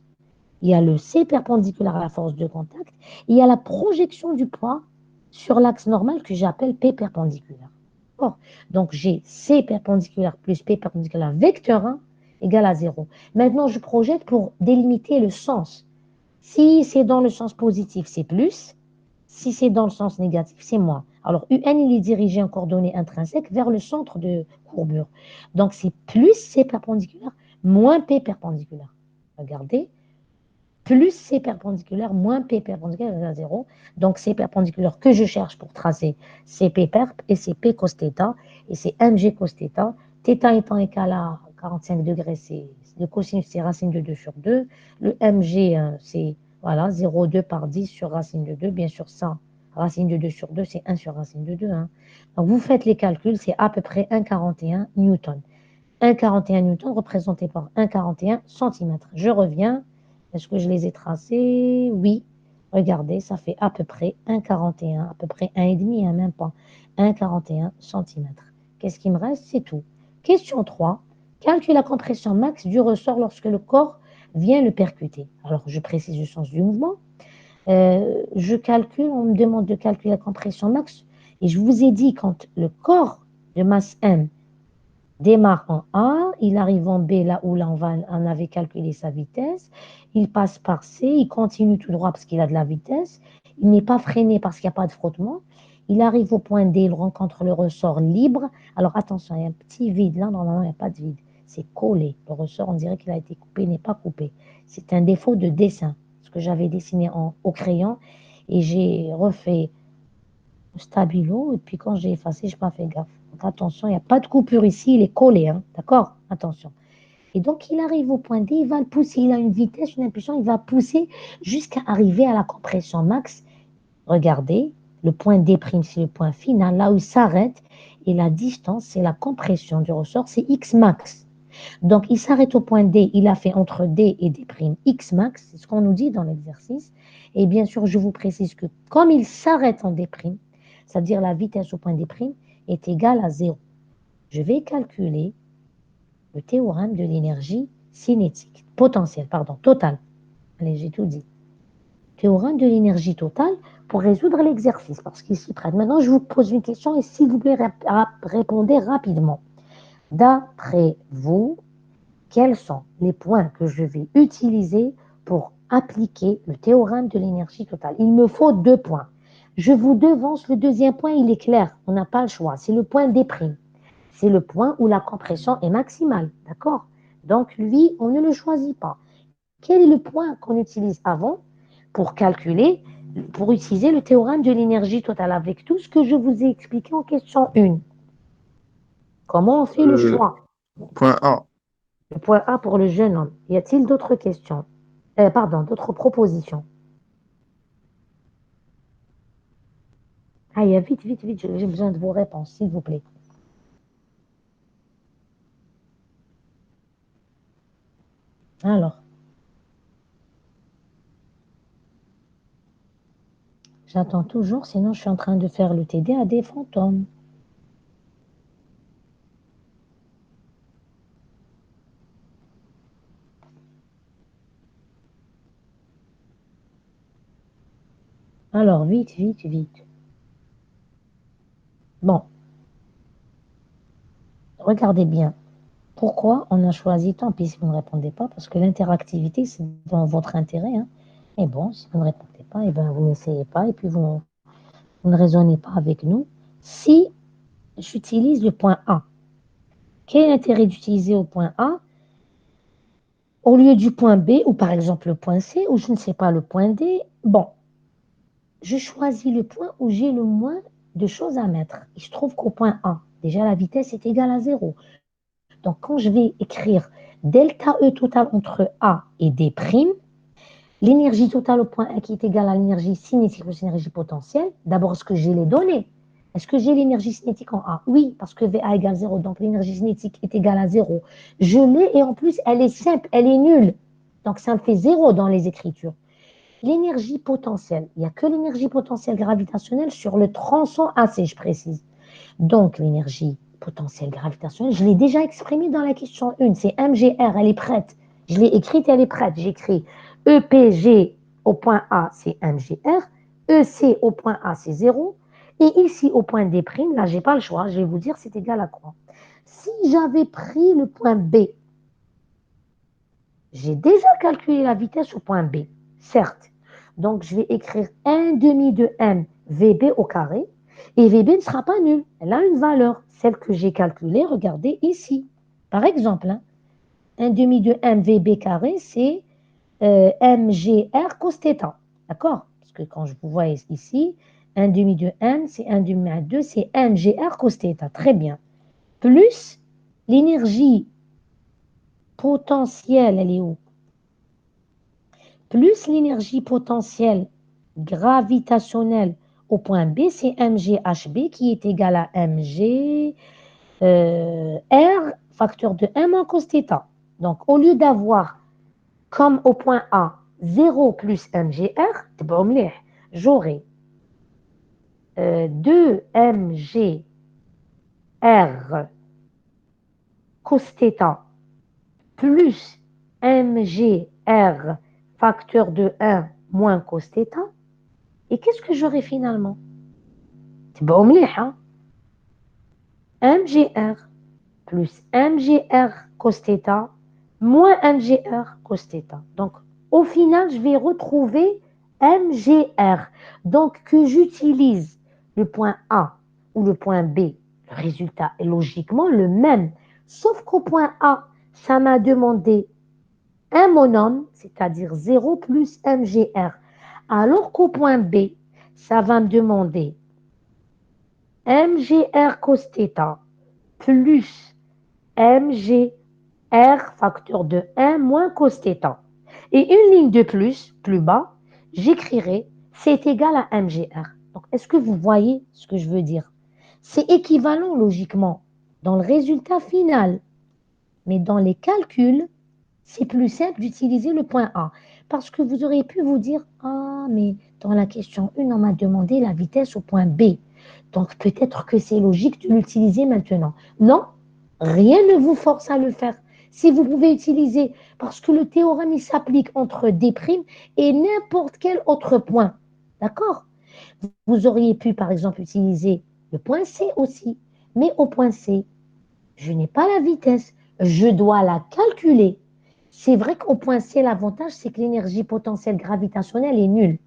Speaker 1: Il y a le C perpendiculaire à la force de contact. Il y a la projection du poids sur l'axe normal que j'appelle P perpendiculaire. Bon, donc j'ai C perpendiculaire plus P perpendiculaire vecteur 1 égale à 0. Maintenant, je projette pour délimiter le sens. Si c'est dans le sens positif, c'est plus. Si c'est dans le sens négatif, c'est moins. Alors, UN, il est dirigé en coordonnées intrinsèques vers le centre de courbure. Donc, c'est plus C perpendiculaire, moins P perpendiculaire. Regardez, plus C perpendiculaire, moins P perpendiculaire égale à 0. Donc, C perpendiculaire que je cherche pour tracer, c'est P perp et c'est P cos θ et c'est mg cos θ. Θ étant égal à 45 degrés, c'est le cosinus, c'est racine de 2 sur 2. Le mg, c'est voilà, 0,2 par 10 sur racine de 2. Bien sûr, ça, racine de 2 sur 2, c'est 1 sur racine de 2. Hein. Donc, vous faites les calculs, c'est à peu près 1,41 newton. 1,41 newton représenté par 1,41 cm. Je reviens. Est-ce que je les ai tracés? Oui. Regardez, ça fait à peu près 1,41, à peu près 1,5, hein, même pas. 1,41 cm. Qu'est-ce qui me reste? C'est tout. Question 3. Calcule la compression max du ressort lorsque le corps vient le percuter. Alors, je précise le sens du mouvement. Je calcule, on me demande de calculer la compression max, et je vous ai dit, quand le corps de masse M démarre en A, il arrive en B, là où là on avait calculé sa vitesse, il passe par C, il continue tout droit parce qu'il a de la vitesse, il n'est pas freiné parce qu'il n'y a pas de frottement, il arrive au point D, il rencontre le ressort libre. Alors attention, il y a un petit vide là, normalement il n'y a pas de vide, c'est collé. Le ressort, on dirait qu'il a été coupé, il n'est pas coupé. C'est un défaut de dessin, ce que j'avais dessiné au crayon, et j'ai refait au stabilo, et puis quand j'ai effacé, je n'ai pas fait gaffe. Donc attention, il n'y a pas de coupure ici, il est collé, hein, d'accord? Attention. Et donc il arrive au point D, il va le pousser, il a une vitesse, une impulsion, il va pousser jusqu'à arriver à la compression max. Regardez, le point D', c'est le point final, là où il s'arrête, et la distance, c'est la compression du ressort, c'est X max. Donc il s'arrête au point D, il a fait entre D et D', X max, c'est ce qu'on nous dit dans l'exercice. Et bien sûr, je vous précise que comme il s'arrête en D', c'est-à-dire la vitesse au point D' est égale à 0. Je vais calculer le théorème de l'énergie cinétique, potentielle, pardon, totale. Allez, j'ai tout dit. Théorème de l'énergie totale pour résoudre l'exercice, parce qu'il s'y prête. Maintenant, je vous pose une question et s'il vous plaît, répondez rapidement. D'après vous, quels sont les points que je vais utiliser pour appliquer le théorème de l'énergie totale? Il me faut 2 points. Je vous devance, le deuxième point, il est clair, on n'a pas le choix, c'est le point D'. C'est le point où la compression est maximale, d'accord? Donc lui, on ne le choisit pas. Quel est le point qu'on utilise avant pour calculer, pour utiliser le théorème de l'énergie totale avec tout ce que je vous ai expliqué en question 1? Comment on fait le choix?
Speaker 2: Point A.
Speaker 1: Le point A pour le jeune homme. Y a-t-il d'autres questions? Pardon, d'autres propositions? Allez, vite, vite, vite, j'ai besoin de vos réponses, s'il vous plaît. Alors, j'attends toujours, sinon je suis en train de faire le TD à des fantômes. Alors, vite, vite, vite. Bon, regardez bien. Pourquoi on a choisi, tant pis si vous ne répondez pas, parce que l'interactivité, c'est dans votre intérêt, hein. Mais bon, si vous ne répondez pas, eh ben, vous n'essayez pas et puis vous ne raisonnez pas avec nous. Si j'utilise le point A, quel est l'intérêt d'utiliser au point A au lieu du point B ou par exemple le point C ou je ne sais pas le point D? Bon, je choisis le point où j'ai le moins de choses à mettre. Il se trouve qu'au point A, déjà la vitesse est égale à 0. Donc quand je vais écrire delta E total entre A et D', l'énergie totale au point A qui est égale à l'énergie cinétique plus l'énergie potentielle, d'abord est-ce que j'ai les données? Est-ce que j'ai l'énergie cinétique en A? Oui, parce que VA égale 0, donc l'énergie cinétique est égale à 0. Je l'ai et en plus elle est simple, elle est nulle. Donc ça me fait 0 dans les écritures. L'énergie potentielle, il n'y a que l'énergie potentielle gravitationnelle sur le tronçon AC, je précise. Donc l'énergie potentielle gravitationnelle, je l'ai déjà exprimée dans la question 1, c'est mgr, elle est prête. Je l'ai écrite, elle est prête. J'écris EPG au point A, c'est mgr, EC au point A, c'est 0, et ici au point D', là, je n'ai pas le choix, je vais vous dire c'est égal à quoi. Si j'avais pris le point B, j'ai déjà calculé la vitesse au point B, certes. Donc, je vais écrire 1 demi de m VB au carré. Et VB ne sera pas nul. Elle a une valeur, celle que j'ai calculée, regardez ici. Par exemple, 1 demi de m VB carré, c'est mgr cos θ. D'accord? Parce que quand je vous vois ici, 1 demi de m, c'est 1 demi à 2, c'est mgr cos θ. Très bien. Plus l'énergie potentielle, elle est où? Plus l'énergie potentielle gravitationnelle au point B, c'est mgHB qui est égal à mg R facteur de 1 moins cos θ. Donc, au lieu d'avoir comme au point A 0 plus mgr, j'aurai 2 mgr cos θ plus mgr facteur de 1 moins cos θ Et qu'est-ce que j'aurai finalement? تبقوا مليح, hein? MGR plus MGR cos θ moins MGR cos θ. Donc, au final, je vais retrouver MGR. Donc, que j'utilise le point A ou le point B, le résultat est logiquement le même. Sauf qu'au point A, ça m'a demandé un monôme, c'est-à-dire 0 plus MGR. Alors qu'au point B, ça va me demander MGR cos θ plus MGR facteur de 1 moins cos θ. Et une ligne de plus bas, j'écrirai c'est égal à MGR. Donc, est-ce que vous voyez ce que je veux dire? C'est équivalent logiquement dans le résultat final, mais dans les calculs, c'est plus simple d'utiliser le point A. Parce que vous auriez pu vous dire, ah, mais dans la question 1, on m'a demandé la vitesse au point B. Donc peut-être que c'est logique de l'utiliser maintenant. Non, rien ne vous force à le faire. Si vous pouvez utiliser, parce que le théorème, il s'applique entre D' et n'importe quel autre point. D'accord? Vous auriez pu, par exemple, utiliser le point C aussi. Mais au point C, je n'ai pas la vitesse. Je dois la calculer. C'est vrai qu'au point C, l'avantage, c'est que l'énergie potentielle gravitationnelle est nulle.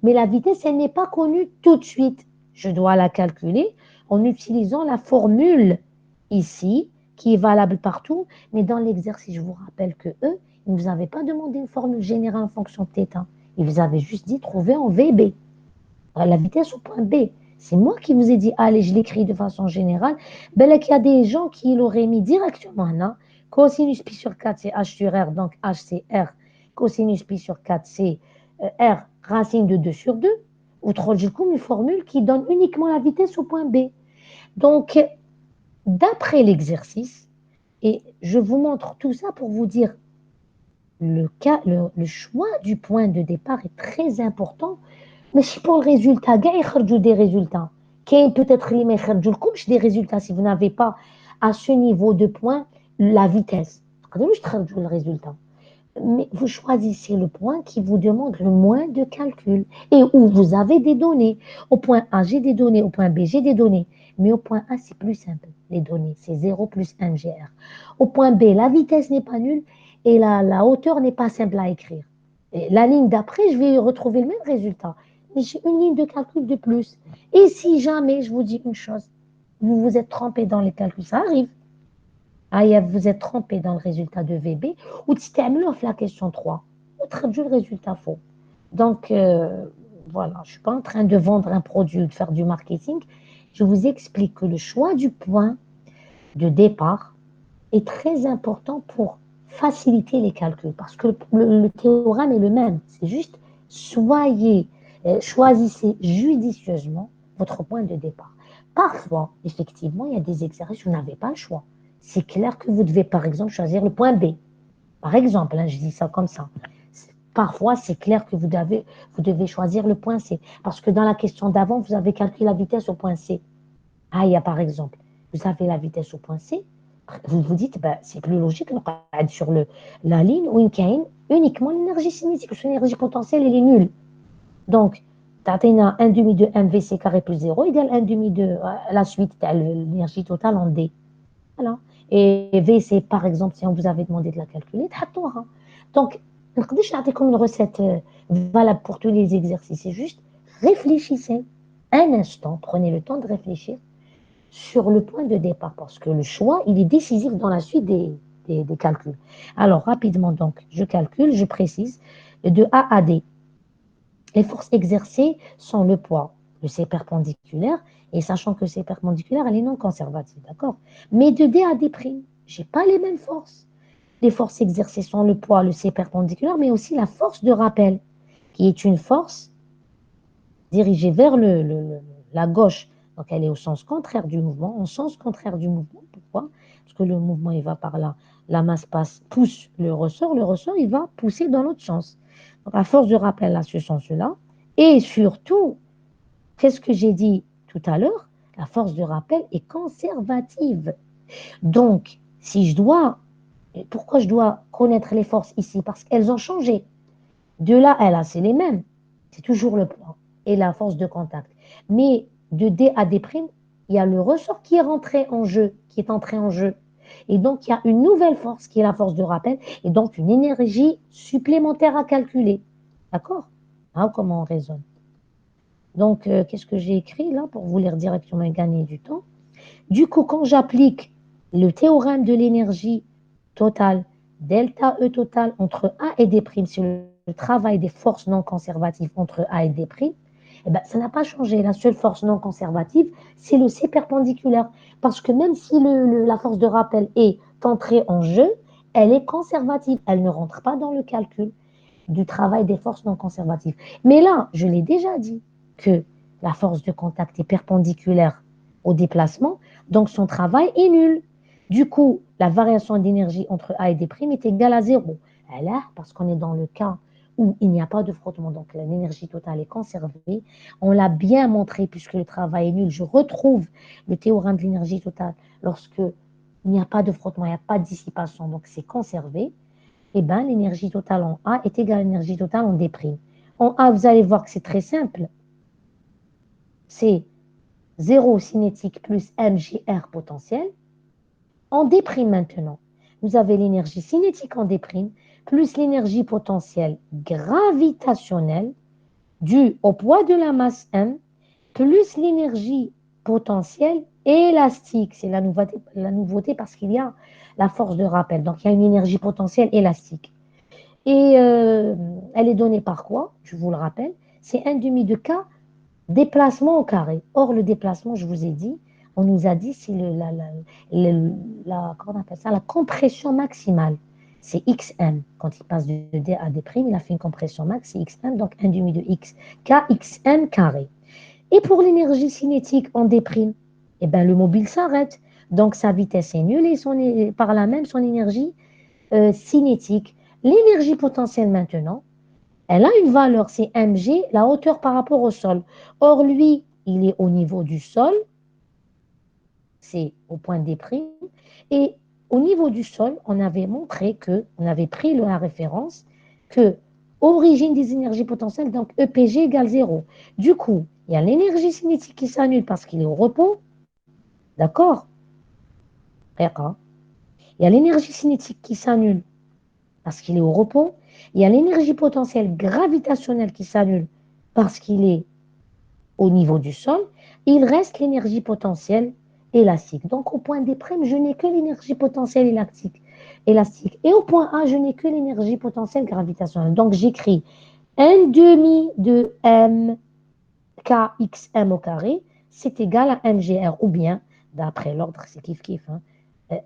Speaker 1: Mais la vitesse, elle n'est pas connue tout de suite. Je dois la calculer en utilisant la formule ici, qui est valable partout. Mais dans l'exercice, je vous rappelle que eux, ils ne vous avaient pas demandé une formule générale en fonction de θ. Ils vous avaient juste dit trouver en VB la vitesse au point B. C'est moi qui vous ai dit, allez, je l'écris de façon générale. Ben là, il y a des gens qui l'auraient mis directement là. Cosinus pi sur 4, c'est H sur R, donc H, c'est R. Cosinus pi sur 4, c'est R, racine de 2 sur 2. Ou une formule qui donne uniquement la vitesse au point B. Donc, d'après l'exercice, et je vous montre tout ça pour vous dire, le choix du point de départ est très important. ماشي pour le résultat, كاع يخرجوا des résultats. كاين peut-être اللي ما يخرجولكمش des résultats si vous n'avez pas à ce niveau de point la vitesse. تقدروش تخرجوا le résultat. Mais vous choisissez le point qui vous demande le moins de calcul et où vous avez des données. Au point A, j'ai des données. Au point B, j'ai des données. Mais au point A, c'est plus simple. Les données, c'est 0 plus MGR. Au point B, la vitesse n'est pas nulle et la hauteur n'est pas simple à écrire. Et la ligne d'après, je vais retrouver le même résultat. Mais j'ai une ligne de calcul de plus. Et si jamais, je vous dis une chose, vous vous êtes trompé dans les calculs, ça arrive. Vous êtes trompé dans le résultat de VB ou تستعملوه في la question 3 ou traduire le résultat faux. Donc, voilà, je ne suis pas en train de vendre un produit ou de faire du marketing. Je vous explique que le choix du point de départ est très important pour faciliter les calculs parce que le théorème est le même. C'est juste choisissez judicieusement votre point de départ. Parfois, effectivement, il y a des exercices où vous n'avez pas le choix. C'est clair que vous devez, par exemple, choisir le point B. Par exemple, je dis ça comme ça. Parfois, c'est clair que vous devez choisir le point C. Parce que dans la question d'avant, vous avez calculé la vitesse au point C. Il y a par exemple, vous avez la vitesse au point C. Vous vous dites, c'est plus logique de sur la ligne où il y a uniquement l'énergie cinétique. Parce que l'énergie potentielle, elle est nulle. Donc, tu as 1 demi de MVC carré plus 0 égale 1 demi de la suite de l'énergie totale en D. Voilà. Et V, c'est par exemple, si on vous avait demandé de la calculer, تحطوها. Donc, je ne peux pas comme une recette valable pour tous les exercices. C'est juste réfléchissez un instant, prenez le temps de réfléchir sur le point de départ parce que le choix, il est décisif dans la suite des calculs. Alors, rapidement, donc, je calcule, je précise, de A à D. Les forces exercées sont le poids, le C perpendiculaire, et sachant que C perpendiculaire, elle est non conservative, d'accord? Mais de D à D', je n'ai pas les mêmes forces. Les forces exercées sont le poids, le C perpendiculaire, mais aussi la force de rappel, qui est une force dirigée vers la gauche. Donc, elle est au sens contraire du mouvement. En sens contraire du mouvement, pourquoi? Parce que le mouvement, il va par là. La masse pousse le ressort, il va pousser dans l'autre sens. Donc, la force de rappel a ce sens-là. Et surtout, qu'est-ce que j'ai dit tout à l'heure? La force de rappel est conservative. Donc, pourquoi je dois connaître les forces ici? Parce qu'elles ont changé. De là à là, c'est les mêmes. C'est toujours le poids. et la force de contact. Mais de D à D', il y a le ressort qui est rentré en jeu, qui est entré en jeu. Et donc, il y a une nouvelle force qui est la force de rappel et donc une énergie supplémentaire à calculer. D'accord? Hein, comment on raisonne. Donc, qu'est-ce que j'ai écrit là pour vous lire directement et gagner du temps? Du coup, quand j'applique le théorème de l'énergie totale, delta E total entre A et D', sur le travail des forces non conservatives entre A et D', eh ben, ça n'a pas changé. La seule force non conservative, c'est le C perpendiculaire. Parce que même si la force de rappel est entrée en jeu, elle est conservative. Elle ne rentre pas dans le calcul du travail des forces non conservatives. Mais là, je l'ai déjà dit, que la force de contact est perpendiculaire au déplacement, donc son travail est nul. Du coup, la variation d'énergie entre A et D' est égale à 0. Elle est, parce qu'on est dans le cas où il n'y a pas de frottement, donc l'énergie totale est conservée. On l'a bien montré puisque le travail est nul. Je retrouve le théorème de l'énergie totale lorsque il n'y a pas de frottement, il n'y a pas de dissipation, donc c'est conservé. Eh bien, l'énergie totale en A est égale à l'énergie totale en D'. En A, vous allez voir que c'est très simple. C'est 0 cinétique plus mgr potentiel. En D' maintenant, vous avez l'énergie cinétique en D' plus l'énergie potentielle gravitationnelle due au poids de la masse m plus l'énergie potentielle élastique. C'est la nouveauté parce qu'il y a la force de rappel. Donc, il y a une énergie potentielle élastique. Et elle est donnée par quoi? Je vous le rappelle, c'est 1 demi de K déplacement au carré. Or, le déplacement, je vous ai dit, on nous a dit, c'est comment on appelle ça, la compression maximale. C'est xm. Quand il passe de D à D', il a fait une compression max, c'est xm, donc 1 demi de x, kxm carré. Et pour l'énergie cinétique en D', eh ben, le mobile s'arrête. Donc, sa vitesse est nulle et par là même son énergie cinétique. L'énergie potentielle maintenant, elle a une valeur, c'est mg, la hauteur par rapport au sol. Or, lui, il est au niveau du sol, c'est au point D', et au niveau du sol, on avait montré que, on avait pris la référence, que origine des énergies potentielles, donc EPG égale 0. Du coup, il y a l'énergie cinétique qui s'annule parce qu'il est au repos, d'accord? Il y a l'énergie cinétique qui s'annule parce qu'il est au repos. Il y a l'énergie potentielle gravitationnelle qui s'annule parce qu'il est au niveau du sol. Il reste l'énergie potentielle élastique. Donc, au point D', je n'ai que l'énergie potentielle élastique. Et au point A, je n'ai que l'énergie potentielle gravitationnelle. Donc, j'écris 1 demi de m kxm au carré, c'est égal à mgr. Ou bien, d'après l'ordre, c'est kiff-kiff, hein,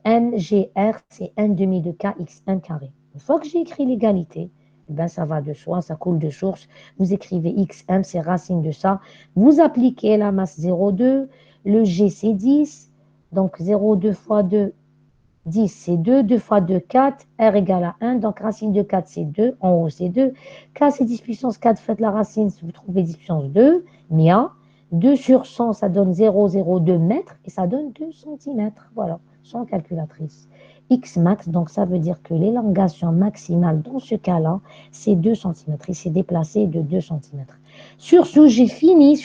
Speaker 1: mgr, c'est 1 demi de kxm carré. Une fois que j'ai écrit l'égalité, eh ben ça va de soi, ça coule de source. Vous écrivez xm, c'est racine de ça. Vous appliquez la masse 0,2, le g c'est 10, donc 0,2 fois 2, 10 c'est 2, 2 fois 2, 4, r égale à 1, donc racine de 4 c'est 2, en haut c'est 2, k c'est 10 puissance 4, faites la racine, si vous trouvez 10 puissance 2, mia, 2 sur 100 ça donne 0,02 mètres et ça donne 2 cm, voilà, sans calculatrice. X max, donc ça veut dire que l'élongation maximale dans ce cas-là, c'est 2 cm, il s'est déplacé de 2 cm. Sur ce, j'ai fini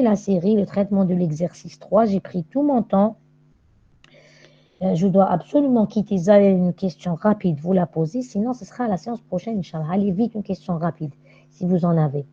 Speaker 1: la série, le traitement de l'exercice 3, j'ai pris tout mon temps. Je dois absolument quitter. Vous avez une question rapide, vous la posez. Sinon, ce sera à la séance prochaine, Inch'Allah. Allez vite, une question rapide, si vous en avez.